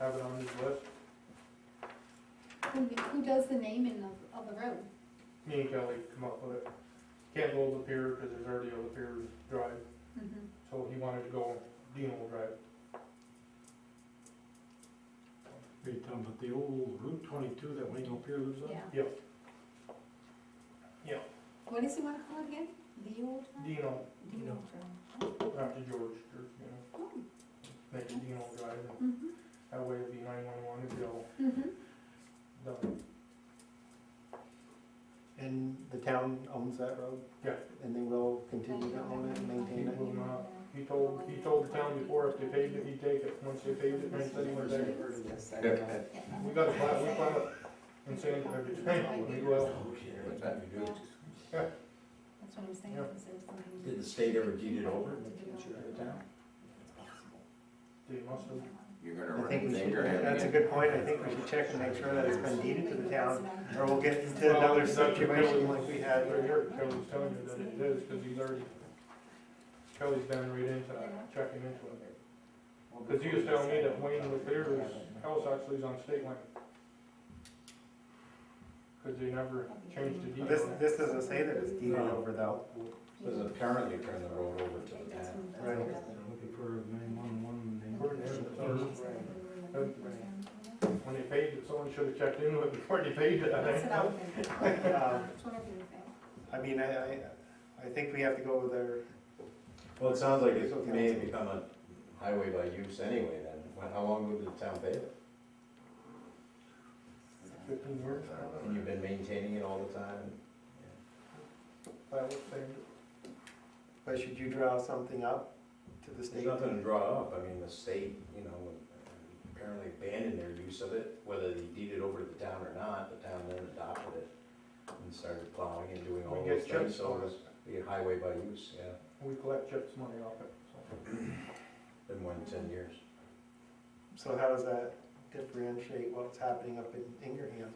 have it on his list. Who does the naming of the road? Me and Kelly come up with it. Can't go to the pier because there's already other piers drive, Mhm. so he wanted to go Dino Drive. Are you talking about the old Route 22 that Wayne O'Pier lives on? Yeah. Yep. What does he want to call it again? The old? Dino, Dino Trail. after George, Oh. make it Dino Drive, and Mhm. that way it'd be 911 if you all Mhm. done. And the town owns that road? Yeah. And they will continue to own it and maintain it? Will not. He told the town before if they paved it, he'd take it, once they paved it, and said he went there. Heard of this, I don't know. Yeah. We got a plat, we plat it, and sand it every time, we go out. What's that? Yeah. That's what I'm saying, Yeah. is there something. Did the state ever deed it over? to do over the town? They must have. You're gonna I run think a we thing should, or have that's a you? good point, I think we should check and make sure that it's been deeded to the town, or we'll get into Well, another that's what situation Kelly- like we had. Right here, Kelly's telling you that it is, because he's already, Kelly's been right into that, checking into it. Because he was telling me that Wayne LeClear's house actually is on state land. Because they never changed the deed. This doesn't say that it's deeded over though. Does it currently turn the road over to the town? Right. Looking for a 911 name. Where it is, it's ours. When they paved it, someone should have checked into it before they paved it, I That's think. what I'm thinking. Um, It's whatever you think. I mean, I think we have to go with our, Well, it sounds like it may have become a highway by use anyway then. How long did the town pave it? 15 years, I don't And know. you've been maintaining it all the time? I would say, but should you draw something up to the There's state? nothing to draw up. I mean, the state, apparently abandoned their use of it, whether they deeded over to the town or not. The town then adopted it and started plowing and doing all we those get things. chips on So us. Be a highway by use, yeah, We collect CHIPS money off it, so. been more than 10 years. So how does that differentiate what's happening up in Ingerham?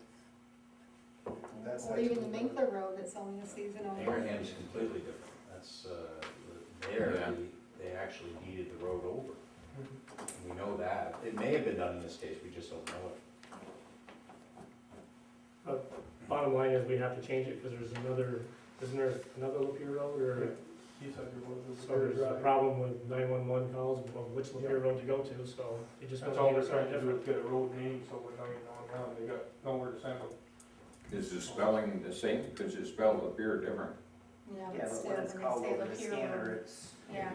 That Or section even the of the- Minkler Road, it's only a seasonal. Abraham's completely different. That's, there, Yeah. they actually deeded the road over. Mhm. And we know that. It may have been done in this case, we just don't know it. Bottom line is we have to change it, because isn't there another Lapeer Road, or? He said there was So there's a problem with 911 calls of which Lapeer Road to go to, so it just That's must all be they're something trying to do different. is get a road name, so when 911, they got nowhere to send them. Is the spelling the same? Because it spelled appear different. Yeah, Yeah, but but still, when it's when called they say over the Lapeer scanner, Road, it's, yeah,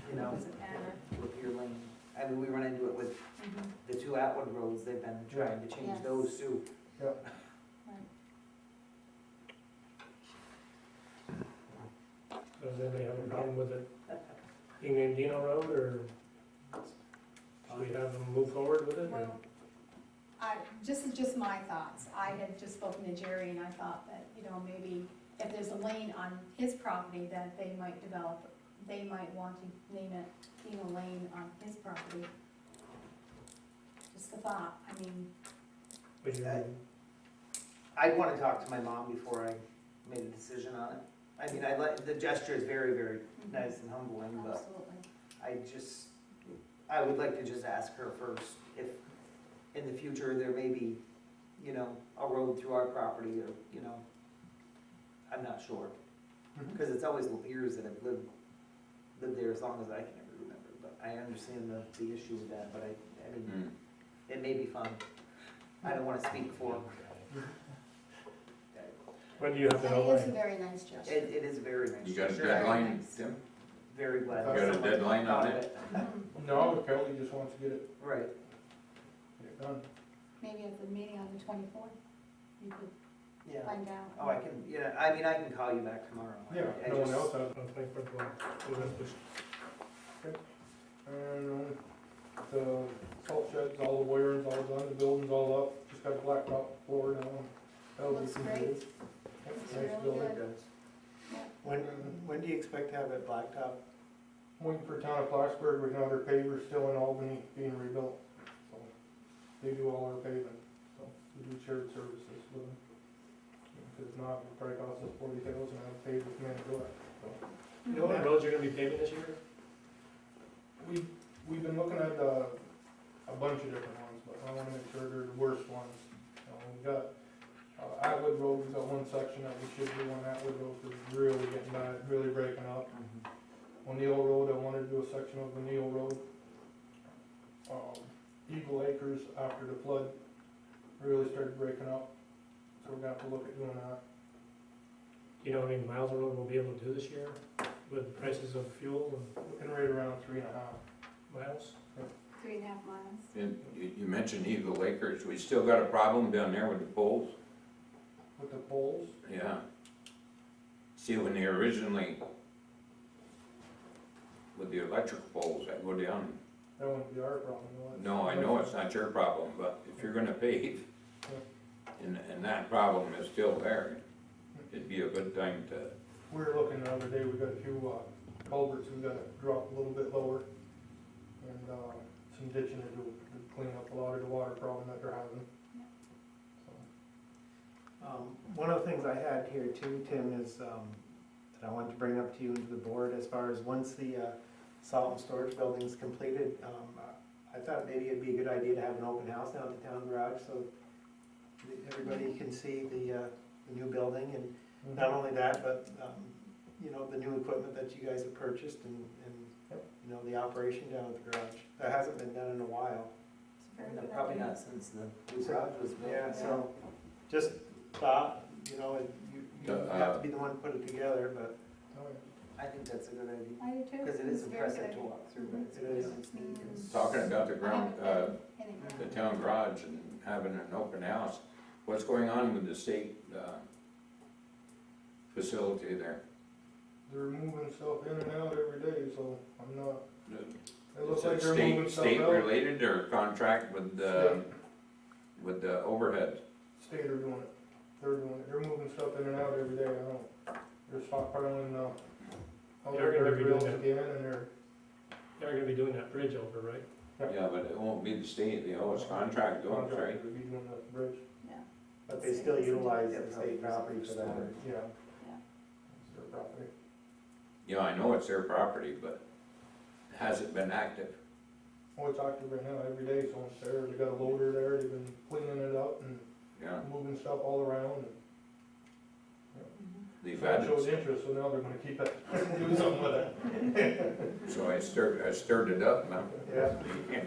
you know, it doesn't matter. Lapeer Lane. I mean, we run into it with Mhm. the two Atwood roads, they've been trying to change Yes. those too. Does anybody have a problem with it being named Dino Road, or should we have them move forward with it? or- Well, this is just my thoughts. I had just spoken to Jerry and I thought that, you know, maybe if there's a lane on his property that they might develop, they might want to name it Dino Lane on his property. Just a thought, I mean, Would you- I'd wanna talk to my mom before I made a decision on it. I mean, the gesture is very, very nice and humbling, but absolutely. I would like to just ask her first if in the future there may be, you know, a road through our property or, you know, I'm not sure. Mhm. Cause it's always Lapeers that have lived there as long as I can ever remember, but I understand the issue with that, but I mean, Hmm. it may be fun. I don't wanna speak for, When do you have to And know it is a by? very nice gesture. it is a very nice You got a gesture. deadline, Tim? Very glad. You got a someone deadline on thought of it? No, Kelly just wants to get it Right. done. Maybe at the meeting on the 24th, you could Yeah. find out. Oh, I can, yeah, I mean, I can call you back tomorrow. Yeah, I no one just- else has. On 24th, we'll resolution. And the salt sheds, all the wiring's all done, the building's all up, just got a blacktop floor now. That'll be Looks completed. great. Yep, Looks nice really building. good. When do you expect to have it blacktop? Waiting for town of Plattsburgh, with another paver still in Albany being rebuilt. So they do all our paving, so we do shared services with them. Because if not, it'll probably cost us 40,000 to have paver come in and do it. So You know what roads you're gonna be paving this year? we've been looking at a bunch of different ones, but I wanna make sure they're the worst ones. We got Atwood Road, we've got one section that we should do on Atwood Road, because it's really getting bad, really breaking up. O'Neill Road, I wanted to do a section of O'Neill Road. Eagle Acres, after the flood, really started breaking up, so we're gonna have to look at doing that. You know how many miles of road we'll be able to do this year with the prices of fuel Looking right around 3.5. and miles? 3.5 miles. And you mentioned Eagle Acres. We still got a problem down there with the poles? With the poles, Yeah. See, when they originally, with the electric poles that go down, that wouldn't be our problem, though. It's- no, I know it's not your problem, but if you're gonna pave, and that problem is still there, it'd be a good time to, We were looking the other day, we got a few culverts we gotta drop a little bit lower, and some ditching to do, to clean up a lot of the water problem that they're having. So, One of the things I had here too, Tim, is, that I wanted to bring up to you and to the board, as far as once the, salt and storage building's completed, I thought maybe it'd be a good idea to have an open house down at the town garage, so everybody can see the new building, and not only that, but, you know, the new equipment that you guys have purchased, and, you know, the operation down at the garage. That hasn't been done in a while. It's a very good Probably idea. not since the new garage was built. Yeah, so, just thought, you know, you have to be the one to put it together, but oh, yeah. I think that's a good idea, I do too. because it is It's very impressive good. to walk through, but it's It really is. it's neat. and- talking about the I ground, haven't been in it the yet. town garage and having an open house. What's going on with the state, facility there? They're moving stuff in and out every day, so I'm not, it looks Is like it they're moving stuff state out. related or contract with the overhead? State are doing it, they're doing it, they're moving stuff in and out every day, I don't, they're stockpiling, all They're their gonna be doing rails that. again, and they're, They're gonna be doing that bridge over, right? Yeah, but it won't be the state, the OS contract doing it, right? they'll be doing the bridge. But they still utilize the state property for that. Yeah. Yeah. It's their property. Yeah, I know it's their property, but has it been active? Oh, it's active right now, every day someone's there, they got a loader there, they've been cleaning it up and Yeah, moving stuff all around, and they've that had shows it, interest, so now they're gonna keep it, do something with it. so I stirred it up now. Yeah.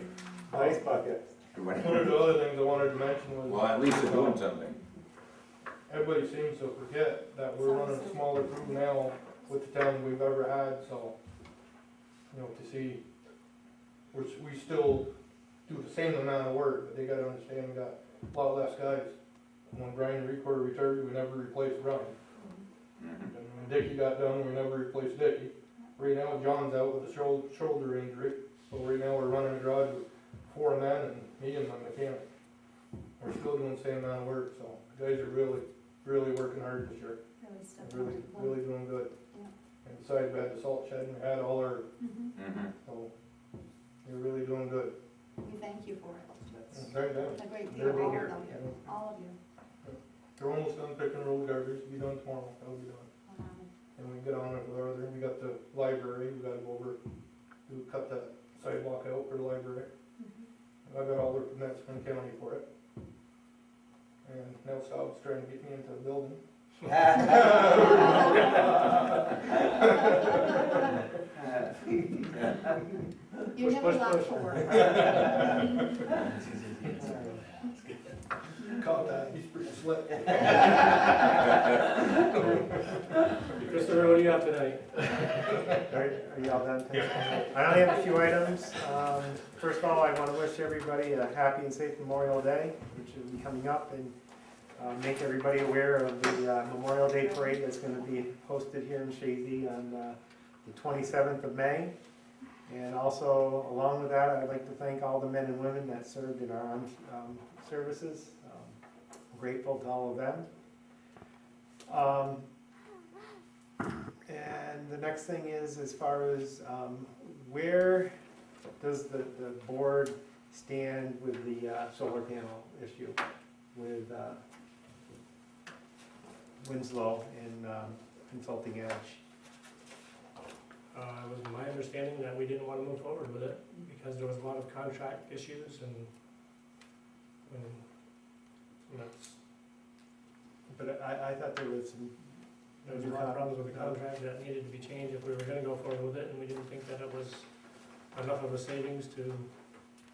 Ice bucket. One of the other things I wanted to mention was. Well, at least they're doing something. Everybody seems to forget that we're running a smaller crew now with the town we've ever had, so, you know, to see, we still do the same amount of work, but they gotta understand we got a lot less guys. When Brian Recorder retired, we never replaced Brian. Mhm. And when Dickie got done, we never replaced Dickie. Right now, John's out with a shoulder injury, so right now we're running a garage with 4 men and me and my mechanic. We're still doing the same amount of work, so the guys are really working hard this year. Really stepped They're up to the plate. really doing good. Yeah. And besides, we had the salt shed and we had all our, Mhm. Mhm. so, they're really doing good. We thank you for it. And thank them. A great They're deal, all big of here. them, all of you. They're almost done picking road garbage, be done tomorrow, that'll be done. And we get on it with our other, we got the library, we gotta go over, cut that sidewalk out for the library. Mhm. I got all the permits from the county for it. And now Staub's trying to get me into the building. You're never push, allowed push. for work. Caught that, he's pretty slick. Christopher, what do you have tonight? Are you all done? I only have a few items. First of all, I want to wish everybody a happy and safe Memorial Day, which will be coming up, and make everybody aware of the Memorial Day Parade that's going to be hosted here in Chazy on the 27th of May. And also, along with that, I'd like to thank all the men and women that served in our armed services. I'm grateful to all of them. And the next thing is, as far as where does the board stand with the solar panel issue with Winslow and Consulting Edge? It was my understanding that we didn't want to move forward with it because there was a lot of contract issues and that's, But I thought there was some. there was a lot of problems with the contract that needed to be changed if we were gonna go forward with it, and we didn't think that it was enough of a savings to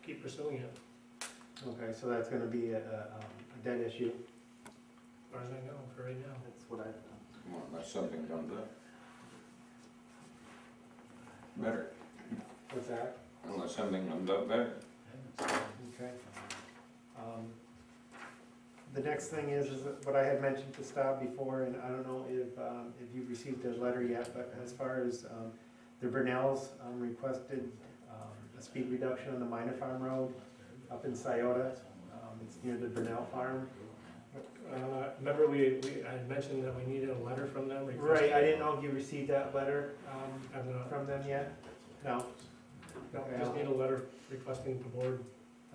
keep pursuing it, Okay, so that's gonna be a dead issue. as far as I know, for right now. That's what I've done. Well, unless something comes up. Better, What's that? unless something comes up better. Okay. The next thing is what I had mentioned to Staub before, and I don't know if you've received a letter yet, but as far as the Brunels requested a speed reduction on the Minor Farm Road up in Scioto. It's near the Brunel Farm. Remember I had mentioned that we needed a letter from them requesting. Right, I didn't know if you received that letter I've not, from them yet? No? no, Okay, just I'll- need a letter requesting the board,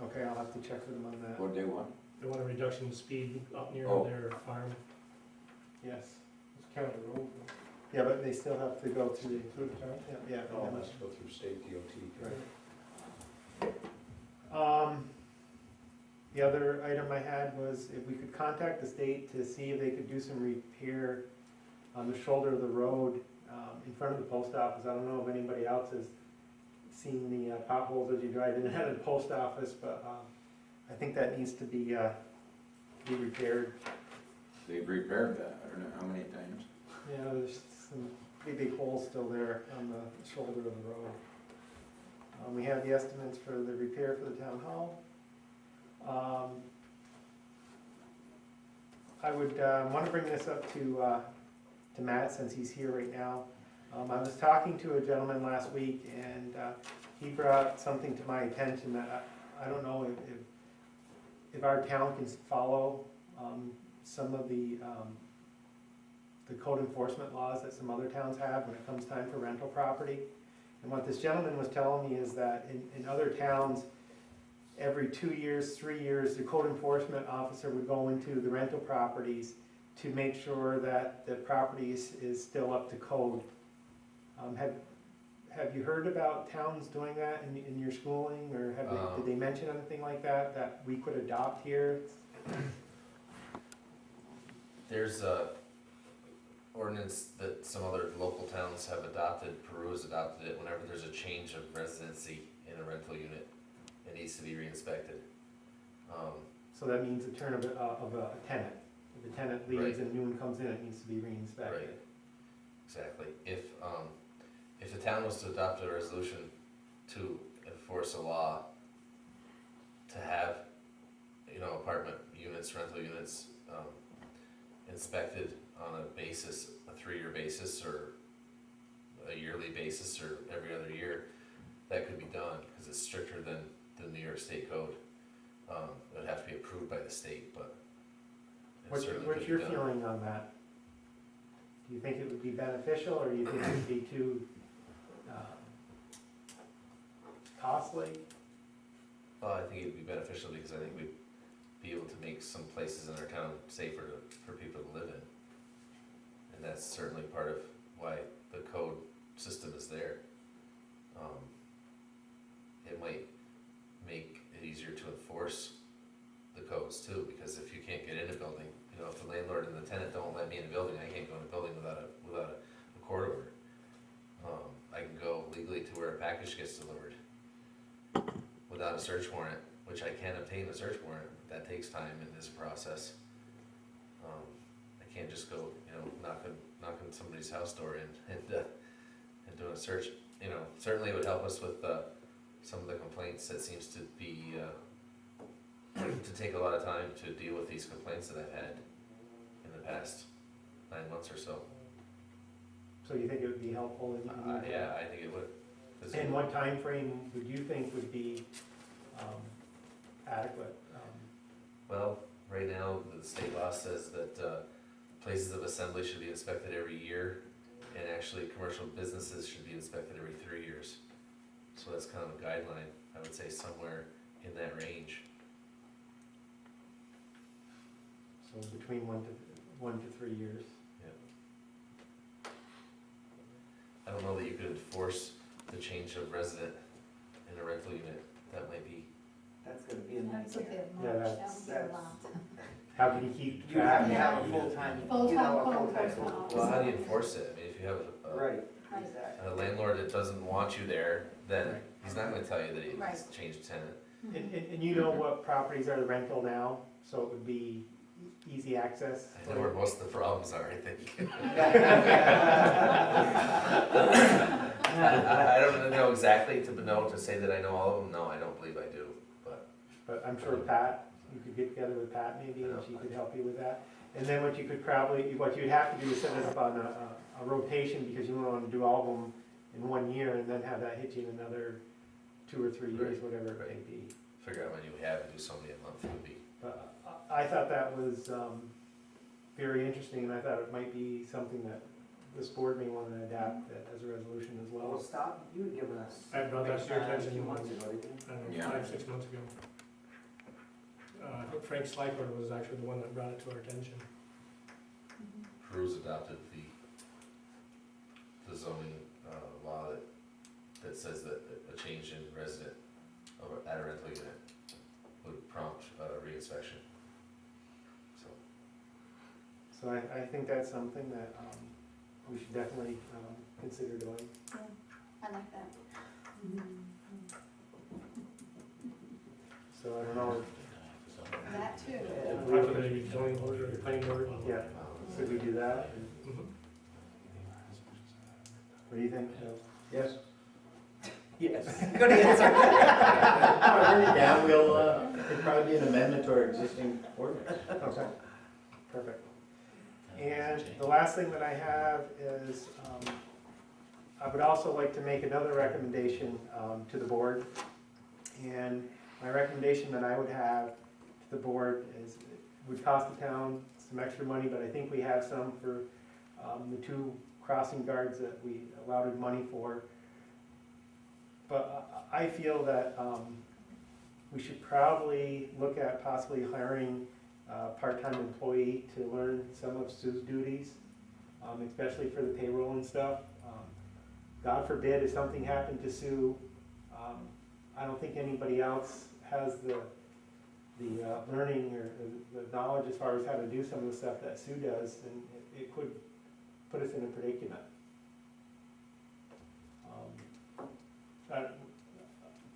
Okay, I'll have to check with them on that. What they want? they want a reduction in speed up near Oh. their farm. Yes. It's county road. Yeah, but they still have to go through. Through the town. Yeah, Oh, yeah. must go through state DOT. Right. The other item I had was if we could contact the state to see if they could do some repair on the shoulder of the road in front of the post office. I don't know if anybody else has seen the potholes as you drive in and out of the post office, but I think that needs to be repaired. They've repaired that, I don't know how many times. Yeah, there's some pretty big holes still there on the shoulder of the road. We have the estimates for the repair for the town hall. I would want to bring this up to Matt since he's here right now. I was talking to a gentleman last week and he brought something to my attention that I don't know if our town can follow some of the the code enforcement laws that some other towns have when it comes time for rental property. And what this gentleman was telling me is that in other towns, every 2 years, 3 years, the code enforcement officer would go into the rental properties to make sure that the property is still up to code. Have you heard about towns doing that in your schooling, or did they mention anything like that we could adopt here? There's a ordinance that some other local towns have adopted. Peru has adopted it. Whenever there's a change of residency in a rental unit, it needs to be re-inspected. So that means the turn of a tenant. If the tenant leaves Right. and a new one comes in, it needs to be re-inspected. Right. Exactly. If the town was to adopt a resolution to enforce a law to have, apartment units, rental units, inspected on a basis, a 3-year basis, or a yearly basis, or every other year, that could be done, because it's stricter than the New York State code. It would have to be approved by the state, but it certainly What's could your be done. feeling on that? Do you think it would be beneficial, or do you think it would be too costly? Well, I think it'd be beneficial, because I think we'd be able to make some places in our town safer for people to live in. And that's certainly part of why the code system is there. It might make it easier to enforce the codes too, because if you can't get in a building, if the landlord and the tenant don't let me in a building, I can't go in a building without a court order. I can go legally to where a package gets delivered without a search warrant, which I can obtain a search warrant. That takes time in this process. I can't just go, knocking somebody's house door in and doing a search. Certainly it would help us with some of the complaints that seems to be to take a lot of time to deal with these complaints that I've had in the past 9 months or so. So you think it would be helpful? Yeah, I think it would. 'Cause And what time frame would you think would be adequate? Well, right now, the state law says that places of assembly should be inspected every year, and actually commercial businesses should be inspected every 3 years. So that's kind of a guideline, I would say somewhere in that range. So between 1 to 3 years. I don't know that you could enforce the change of resident in a rental unit. That might be, That's gonna be a That's a nightmare. bit Yeah, much, that's- that would be a lot. How can you keep You have track? to have a full-time, Full-time you know, a code full-time enforcement code officer. well, how do you enforce it? I mean, if you have Right, Right. exactly. a landlord that doesn't want you there, then Right. he's not gonna tell you that he's Right. changed tenant. And you know what properties are rental now, so it would be easy access? I know where most of the problems are, I think. I don't know exactly to say that I know all of them. No, I don't believe I do, but. But I'm sure Pat, you could get together with Pat maybe, and she could help you with that. And then what you'd have to do is set it up on a rotation, because you wouldn't want to do all of them in 1 year and then have that hit you in another 2 or 3 years, Right, whatever it may right. be. Figure out when you have and do so many a month would be. But I thought that was very interesting, and I thought it might be something that this board may want to adapt as a resolution as Well, well. stop, you had given us. I brought that to your a attention few months ago, didn't you? I don't know, Yeah. 5-6 months ago. I think Frank Slyford was actually the one that brought it to our attention. Peru's adopted the zoning law that says that a change in resident at a rental unit would prompt re-inspection. So I think that's something that we should definitely consider doing. Yeah, I like that. So I don't know, That too. Talk to the zoning board or the planning board. yeah, should we do that? Mhm. What do you think, Joe? Yes. Yes. Good answer. Yeah, it'd probably be an amendment to our existing ordinance. Okay, perfect. And the last thing that I have is, I would also like to make another recommendation to the board. And my recommendation that I would have to the board is, it would cost the town some extra money, but I think we have some for the 2 crossing guards that we allotted money for. But I feel that we should probably look at possibly hiring a part-time employee to learn some of Sue's duties, especially for the payroll and stuff. God forbid if something happened to Sue, I don't think anybody else has the learning or the knowledge as far as how to do some of the stuff that Sue does, and it could put us in a predicament.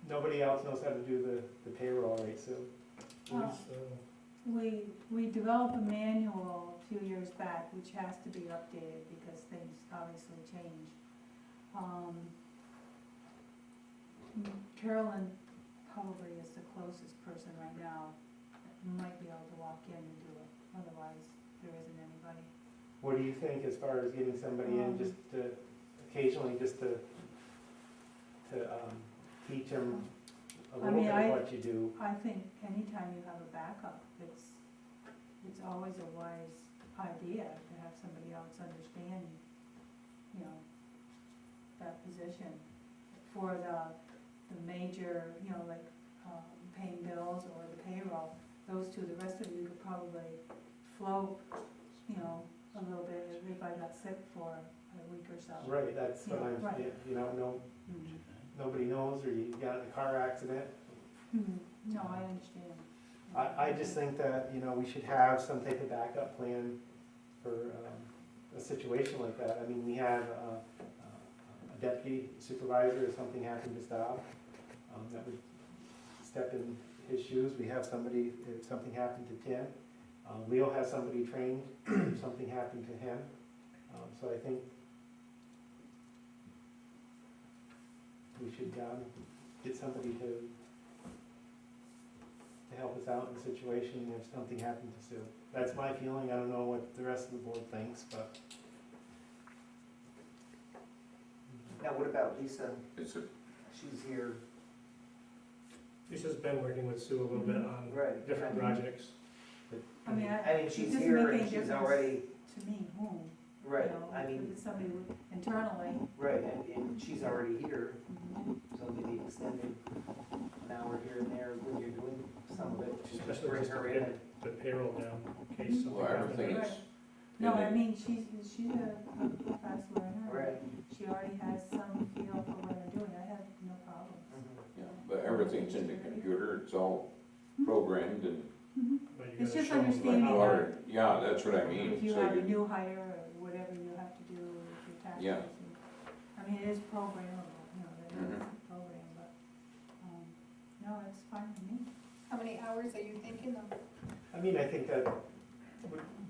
Nobody else knows how to do the payroll, right, Sue? Please, We developed a manual a few years back, which has to be updated because things obviously change. Carolyn probably is the closest person right now that might be able to walk in and do it, otherwise there isn't anybody. What do you think as far as getting somebody in just to, occasionally just to teach them a little bit of what you do? I think anytime you have a backup, it's always a wise idea to have somebody else understand, you know, that position. For the major, you know, like paying bills or the payroll, those two, the rest of you could probably float, you know, a little bit if I got sick for a week or so. Right, that's what I'm, Right. you know, nobody knows, or you got in a car accident. No, I understand. I just think that, you know, we should have some type of backup plan for a situation like that. I mean, we have a deputy supervisor if something happened to stop, that would step in his shoes. We have somebody, if something happened to Tim. Leo has somebody trained if something happened to him. So I think we should get somebody to help us out in the situation if something happened to Sue. That's my feeling. I don't know what the rest of the board thinks, but. Now, what about Lisa? It's a, She's here, Lisa's been working with Sue a little bit on right? different projects. I mean, I mean, it she's doesn't here make and any she's difference already, to me whom, you right, know, I if mean, it's somebody internally. right, and she's already here, so maybe extending an hour here and there when you're doing some of it, just Especially bring just to her pin in. the payroll down in case something well, happens. everything is. No, in I the- mean, she's a fast learner. Right. She already has some feel for what I'm doing, I have no problem. Yeah, but everything's in the computer, it's all programmed and, But you It's gotta just show them understanding how- or, yeah, that's what I mean. If you So have a new hire or whatever you have to do with your taxes. Yeah. I mean, it is programmable, you know, that is Mhm. programmed, but, no, it's fine with me. How many hours are you thinking of? I mean, I think that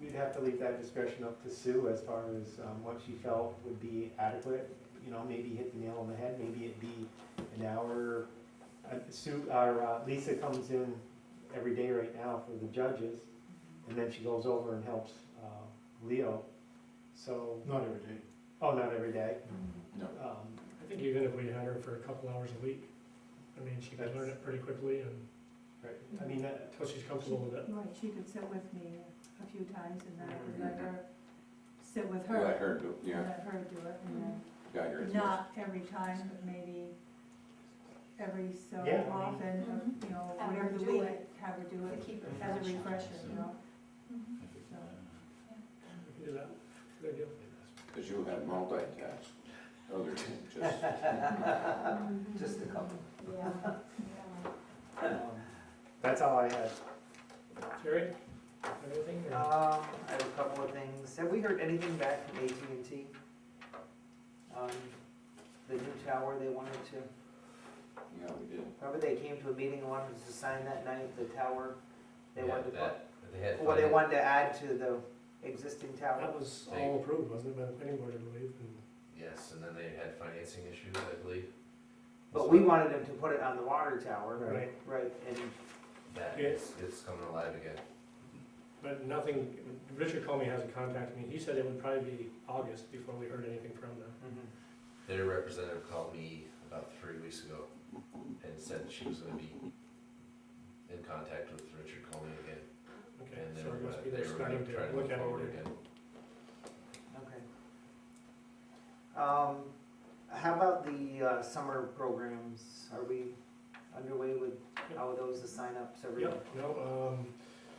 we'd have to leave that discretion up to Sue as far as what she felt would be adequate. You know, maybe hit the nail on the head, maybe it'd be an hour. Lisa comes in every day right now for the judges, and then she goes over and helps Leo. So, Not every day. oh, not every day. No. I think even if we had her for a couple hours a week, I mean, she could learn it pretty quickly and Right. I mean, until she's comfortable with it. Right, she could sit with me a few times and then I could let her sit with her. Let her do, And yeah, let her do it, and got your. then, not every time, but maybe every so Yeah, I mean- often, you know, Have her whatever the do week, it. have her do To it keep it as a fresh. refresher, you know? So, We can do that. Good idea. Cause you have multitask, other than just, Just a couple. Yeah. that's all I had. Terry, anything? or- I have a couple of things. Have we heard anything back from AT&T? On the new tower they wanted to, yeah, we did. remember they came to a meeting and wanted us to sign that night, the tower? They Yeah, wanted to put, that, they had. well, they funding. wanted to add to the existing tower. That was all approved, wasn't it, by the planning board, I believe? and- Yes, and then they had financing issues, I believe. But we wanted them to put it on the water tower. Right. Right, and, That Yeah. it's coming alive again. But nothing, Richard Comey hasn't contacted me. He said it would probably be August before we heard anything from them. Their representative called me about 3 weeks ago and said she was gonna be in contact with Richard Comey again. Okay, And they so were it must gonna, be they they're were starting gonna try to to look move at forward it. again. okay. How about the summer programs? Are we underway with how are those, the signups, everything? Yep, no,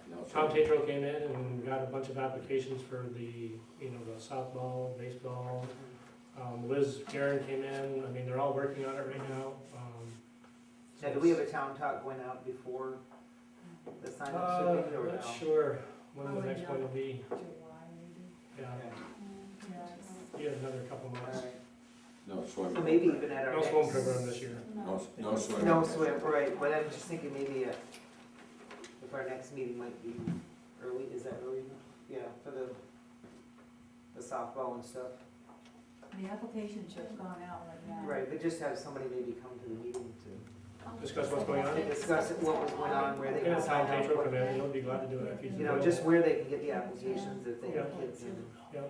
No, Tom so- Tatro came in and got a bunch of applications for the, the softball, baseball. Liz Karen came in, I mean, they're all working on it right now. Now, do we have a town talk going out before the signups should be, or no? Not sure when the Probably next not. one will be, July maybe. yeah, Okay, Yeah, it's- we have another couple all months. right. No swim. So maybe even at our No next. swim program this year. No swim. No swim, right, but I'm just thinking maybe if our next meeting might be early, is that early? Yeah, for the softball and stuff. The applications have gone out right now. Right, but just have somebody maybe come to the meeting to Discuss what's going on? discuss what was going on, where they Yeah, can Tom sign up. Tatro come in, he'll be glad to do it if he's You know, available. just where they can get the applications if they have Yeah. kids in. Yeah,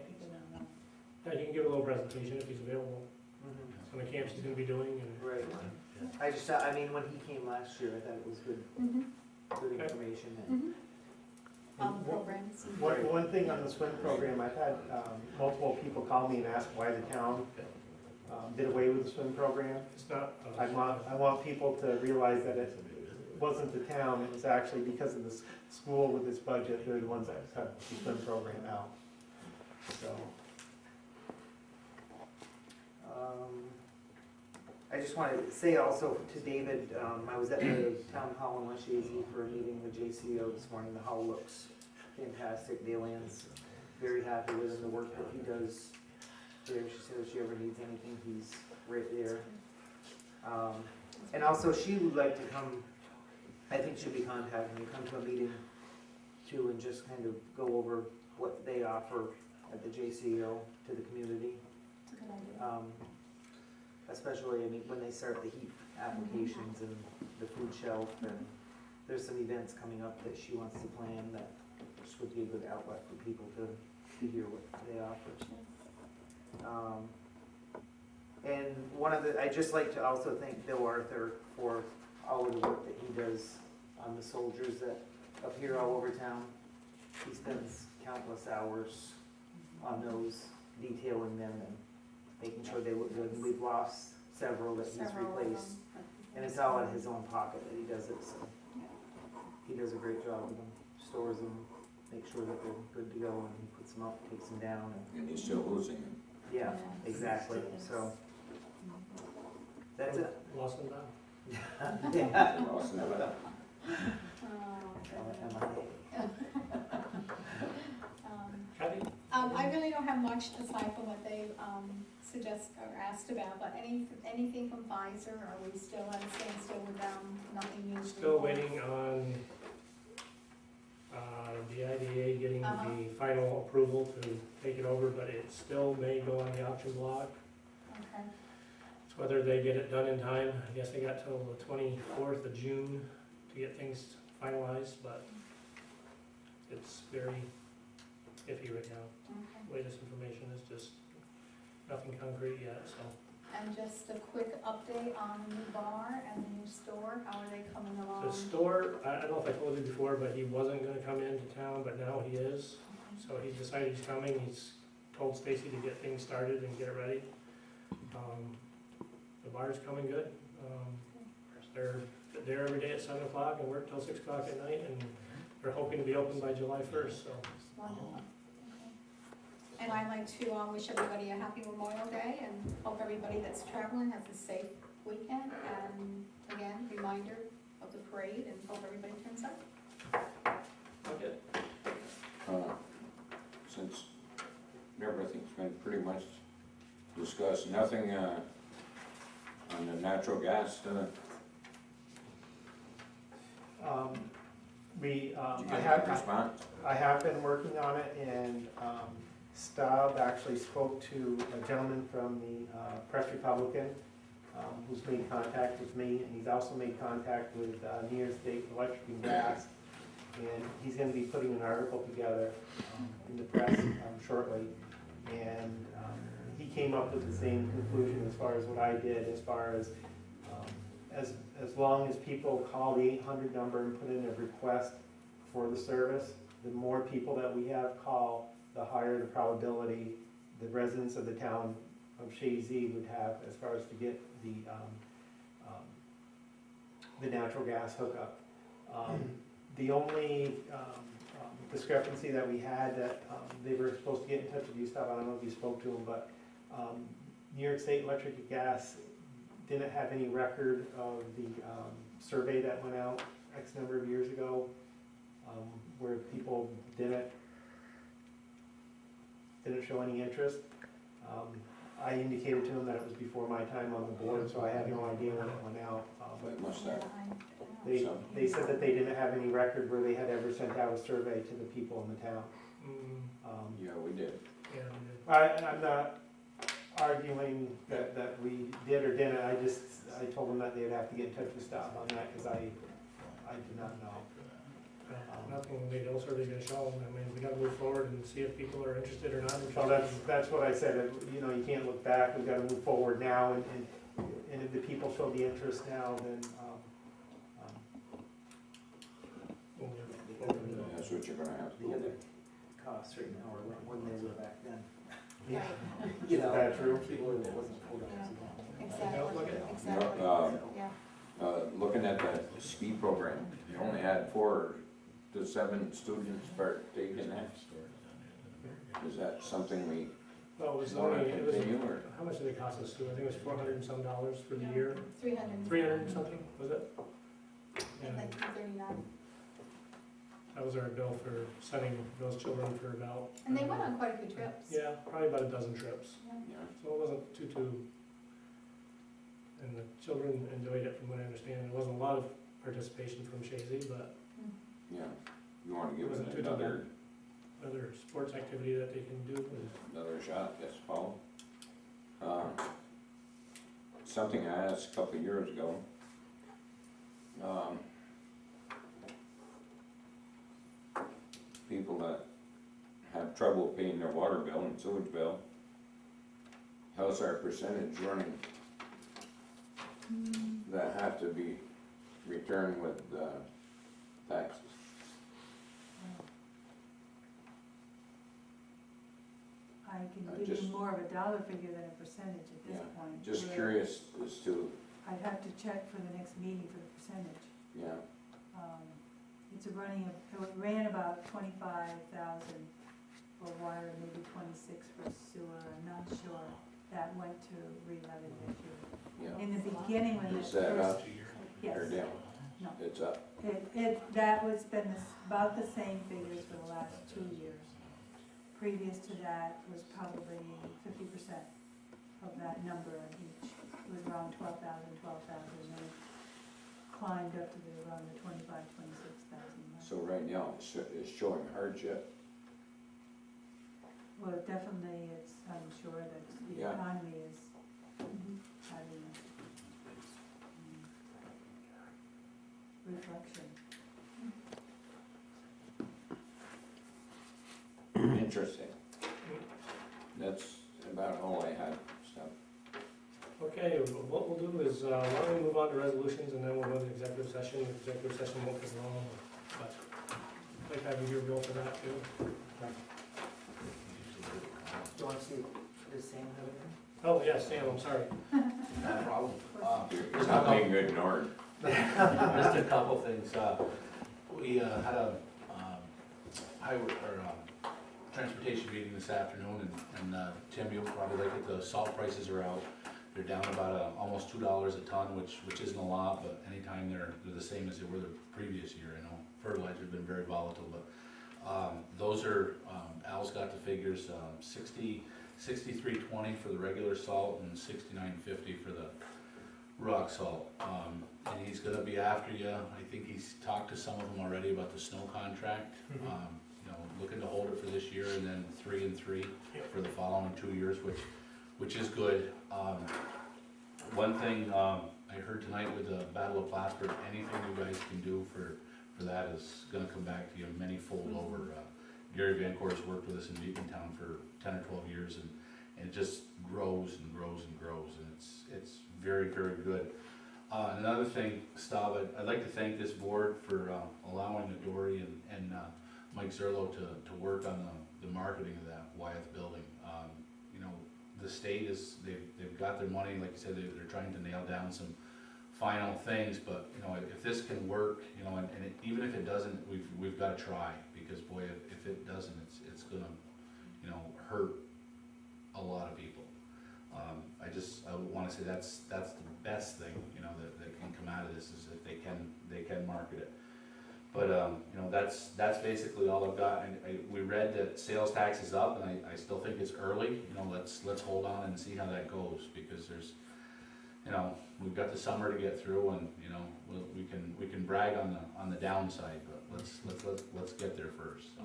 yeah, he can give a little presentation if he's available, Mhm. on the camps he's gonna be doing and. Right. I just, I mean, when he came last year, I thought it was good, good Okay. information. Programs. One thing on the swim program, I've had multiple people call me and ask why the town did away with the swim program. It's not. I want people to realize that it wasn't the town, it was actually because of the school with its budget, they're the ones that cut the swim program out. So, I just wanted to say also to David, I was at the town hall in West Chazy for a meeting with JCO this morning. The hall looks fantastic. Daylan's very happy with him, the work that he does there. She said if she ever needs anything, he's right there. And also she would like to come, I think she'll be contacting me, come to a meeting too and just kind of go over what they offer at the JCO to the community. That's a good idea. Especially, I mean, when they start the heat applications and the food shelf, and there's some events coming up that she wants to plan that just would be a good outlet for people to hear what they offer. And one of the, I'd just like to also thank Bill Arthur for all of the work that he does on the soldiers that appear all over town. He spends countless hours on those, detailing them and making sure they look good. And we've lost several that he's Several of replaced. them. And it's all in his own pocket that he does it, so he does a great job with them, stores them, makes sure that they're good to go, and he puts them up, takes them down, and, And he's still losing them. yeah, Yes. exactly, so. That's it. Lost him down. Yeah. They lost them. Kathy? I really don't have much aside from what they suggest or asked about, but anything from Pfizer, are we still at a standstill with them, nothing new? to Still report? waiting on, the IDA getting Uh-huh. the final approval to take it over, but it still may go on the auction block. Okay, It's whether they get it done in time. I guess they got till the 24th of June to get things finalized, but it's very iffy right now. okay. Latest information is just nothing concrete yet, so. And just a quick update on the new bar and the new store, how are they coming along? The store, I don't know if I told you before, but he wasn't gonna come into town, but now he is. So he decided he's coming. He's told Stacy to get things started and get it ready. The bar's coming good. They're there every day at 7 o'clock and work till 6 o'clock at night, and they're hoping to be open by July 1st, so. Wonderful. Okay. And I'd like to wish everybody a happy Memorial Day and hope everybody that's traveling has a safe weekend. And again, reminder of the parade and hope everybody turns out. Okay. Since everything's been pretty much discussed, nothing, on the natural gas, did you I get a have, response? I have been working on it, and Staub actually spoke to a gentleman from the Press Republican, who's made contact with me, and he's also made contact with New York State Electric and Gas, and he's gonna be putting an article together in the press shortly, and he came up with the same conclusion as far as what I did, as far as as long as people call the 800 number and put in a request for the service, the more people that we have call, the higher the probability the residents of the town Chazy would have as far as to get the natural gas hookup. The only discrepancy that we had that they were supposed to get in touch with you, Steve, I don't know if you spoke to them, but New York State Electric and Gas didn't have any record of the survey that went out X number of years ago, where people didn't show any interest. I indicated to them that it was before my time on the board, so I had no idea when it went out. But it must have, They said that they didn't have any record where they had ever sent out a survey to the people in the town. yeah, we did. I'm not arguing that we did or didn't, I told them that they'd have to get in touch with staff on that, because I did not know. Nothing, no survey's gonna show them. I mean, we gotta move forward and see if people are interested or not So interested. that's what I said, you know, you can't look back, we've gotta move forward now, and if the people show the interest now, then, That's what you're gonna have to The do. other costs right now are when they were back then. yeah. You Is know, that true? people that wasn't pulled up. Exactly, Um, yeah. Looking at the ski program, you only had 4 to 7 students partake in that. Is that something we Well, it was want only, to it was, continue, or? how much did it cost us, Stu? I think it was $400 and some for the year. 300. 300 and something, was it? Yeah, Like 239. that was our bill for sending those children for about. And they went on quite a few trips. Yeah, probably about a dozen trips, Yeah. so it wasn't too. And the children enjoyed it from what I understand. There wasn't a lot of participation from Chazy, but Yeah, you wanna give Wasn't it too bad. another other sports activity that they can do. shot, I guess, Paul. Something I asked a couple of years ago. People that have trouble paying their water bill and sewage bill, how's our percentage running that have to be returned with taxes? I can I give you just- more of a dollar figure than a percentage at this Yeah, point. Just We're- curious as to, I'd have to check for the next meeting for the percentage. yeah, It's a running, it ran about 25,000 for water, maybe 26 for sewer, I'm not sure. That went to re-levy this year. yeah. In the beginning, when it Is that first, up yes, or down? no. It's up. That was been about the same figures for the last 2 years. Previous to that was probably 50% of that number each. It was around 12,000, and then climbed up to around the 25, 26,000 mark. So right now, it's showing hardship. Well, definitely, I'm sure that the Yeah. economy is having reflection. Interesting. That's about all I had, so. Okay, what we'll do is, why don't we move on to resolutions and then we'll go to executive session. The executive session won't take long, but I'd like having your bill for that too. Do you want to see, does Sam have anything? Oh, yeah, Sam, I'm sorry. Not a problem. It's not being ignored. Just a couple things. We had a highway, or transportation meeting this afternoon, and Tim, you'll probably like it, the salt prices are out. They're down about almost $2 a ton, which isn't a lot, but anytime they're the same as they were the previous year. I know fertilizer's been very volatile, but those are, Al's got the figures, 63.20 for the regular salt and 69.50 for the rock salt. And he's gonna be after you. I think he's talked to some of them already about the snow contract. You know, looking to hold it for this year and then 3 and 3 for the following 2 years, which is good. One thing, I heard tonight with the Battle of Plattsburgh, anything you guys can do for that is gonna come back to you many-fold over. Gary Vancore's worked with us in Beacontown for 10 or 12 years, and it just grows and grows and grows, and it's very, very good. Another thing, Stav, I'd like to thank this board for allowing Dory and Mike Zerlo to work on the marketing of that Wyeth building. You know, the state is, they've got their money, like you said, they're trying to nail down some final things, but, you know, if this can work, you know, and even if it doesn't, we've gotta try, because boy, if it doesn't, it's gonna, you know, hurt a lot of people. I wanna say that's the best thing, you know, that can come out of this, is if they can market it. But, you know, that's basically all I've got, and we read that sales tax is up, and I still think it's early, you know, let's hold on and see how that goes, because there's, you know, we've got the summer to get through, and, you know, we can brag on the downside, but let's get there first, so.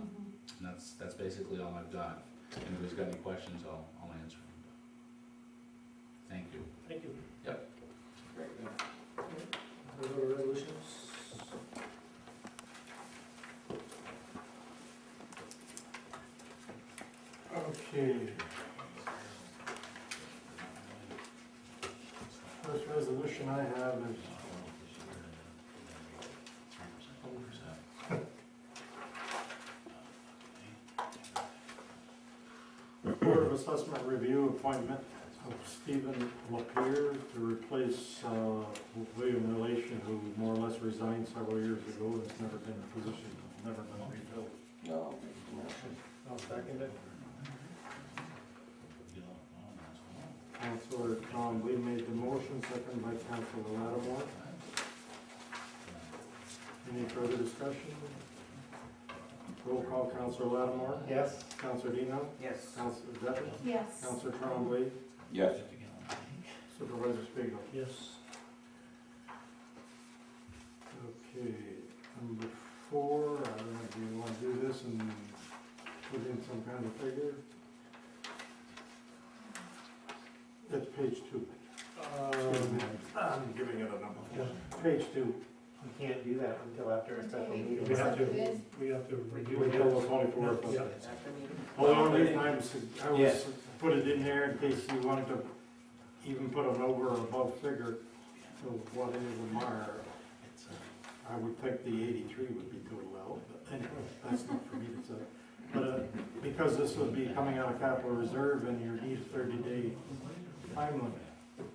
And that's basically all I've got. If anybody's got any questions, I'll answer them. Thank you. Thank you. Yep. We'll go to resolutions. Okay. First resolution I have is Board of Assessment Review appointment of Stephen Lapierre to replace William Relation, who more or less resigned several years ago, and has never been in a position, never been refilled. No. I'll second it. Councilor Tom Lee made the motion, seconded by Councilor Lattimore. Any further discussion? Roll call, Councilor Lattimore. Yes. Councilor Dino. Yes. Councilor Devon. Yes. Councilor Trombley. Yes. Supervisor Spiegel. Yes. Okay, number 4, I don't know if you want to do this and put in some kind of figure. That's page 2. Excuse me, I'm giving it a number. Page 2. You can't do that until after a special meeting. We have to review it. Until the 24th. Yeah. Well, the only reason I was put it in there in case you wanted to even put an over or above figure to what any of them are. I would think the 83 would be too low, but anyway, that's not for me to say. But because this would be coming out of capital reserve and you need a 30-day time limit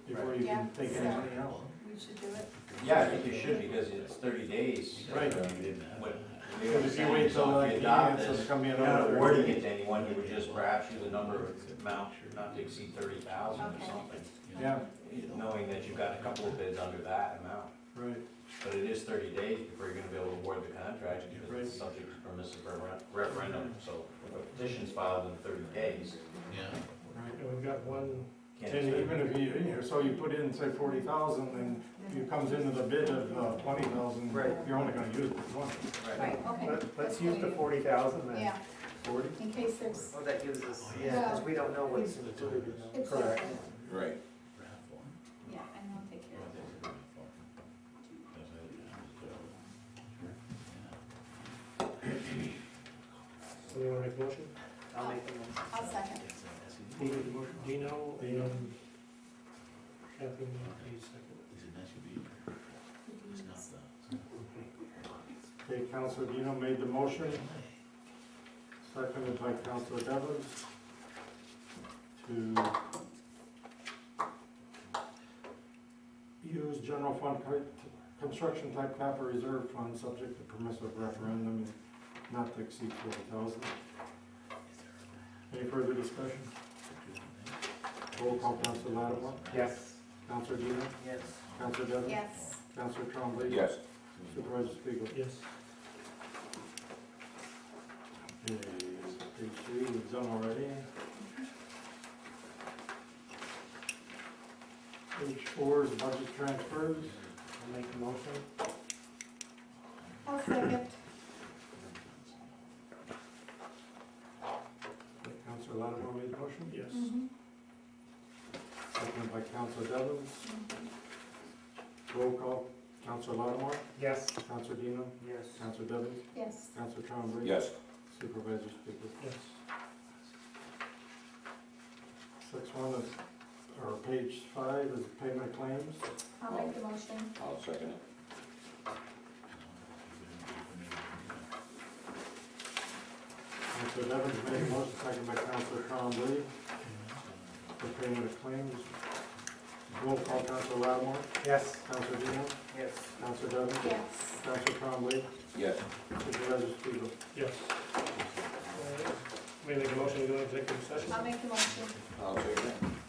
before you can take any money out. We should do it. Yeah, I think you should, because it's 30 days. Right. When Because if you wait till so if that you adopt it's this, gonna be you're another not 30 awarding days. it to anyone, you would just perhaps use a number amount not to exceed 30,000 or Okay. something, Yeah, knowing that you've got a couple of bids under that amount. right. But it is 30 days before you're gonna be able to award the contract, because it's subject to permissive referendum. So if a petition's filed in 30 days, Yeah. Right. And we've got one, can't And say. even if you, so you put in, say, 40,000, and it comes into the bid of 20,000, Right. you're only gonna use it once. Right, okay. Let's use the 40,000 then. Yeah, 40? in case there's, Well, that gives us, yeah, because we don't know what's included in those. it's Correct. different. Right. Yeah, and I'll take care of it. so you wanna make a motion? I'll make the motion. I'll second. Dino and Kathy, please second. Okay, Councilor Dino made the motion, seconded by Councilor Devons, to use general fund construction type capital reserve fund subject to permissive referendum not to exceed 40,000. Any further discussion? Roll call, Councilor Lattimore. Yes. Councilor Dino. Yes. Councilor Devon. Yes. Councilor Trombley. Yes. Supervisor Spiegel. Yes. Okay, page 3, we've done already. Page 4 is budget transfers. I'll make the motion. I'll second. Councilor Lattimore made the motion, Yes. Mhm. seconded by Councilor Devons. Roll call, Councilor Lattimore, Yes. Councilor Dino, Yes. Councilor Devons, Yes. Councilor Trombley. Yes. Supervisor Spiegel. Yes. 6-1 is, or page 5 is payment claims. I'll make the motion. I'll second it. Councilor Devons made a motion, seconded by Councilor Trombley. pertaining to claims. Roll call, Council Lattimore, Yes. Council Dino, Yes. Council Devon, Yes. Council Trombley, Yes. Supervisor Spiegel. Yes. May I make a motion to go into executive session? I'll make the motion. I'll take that.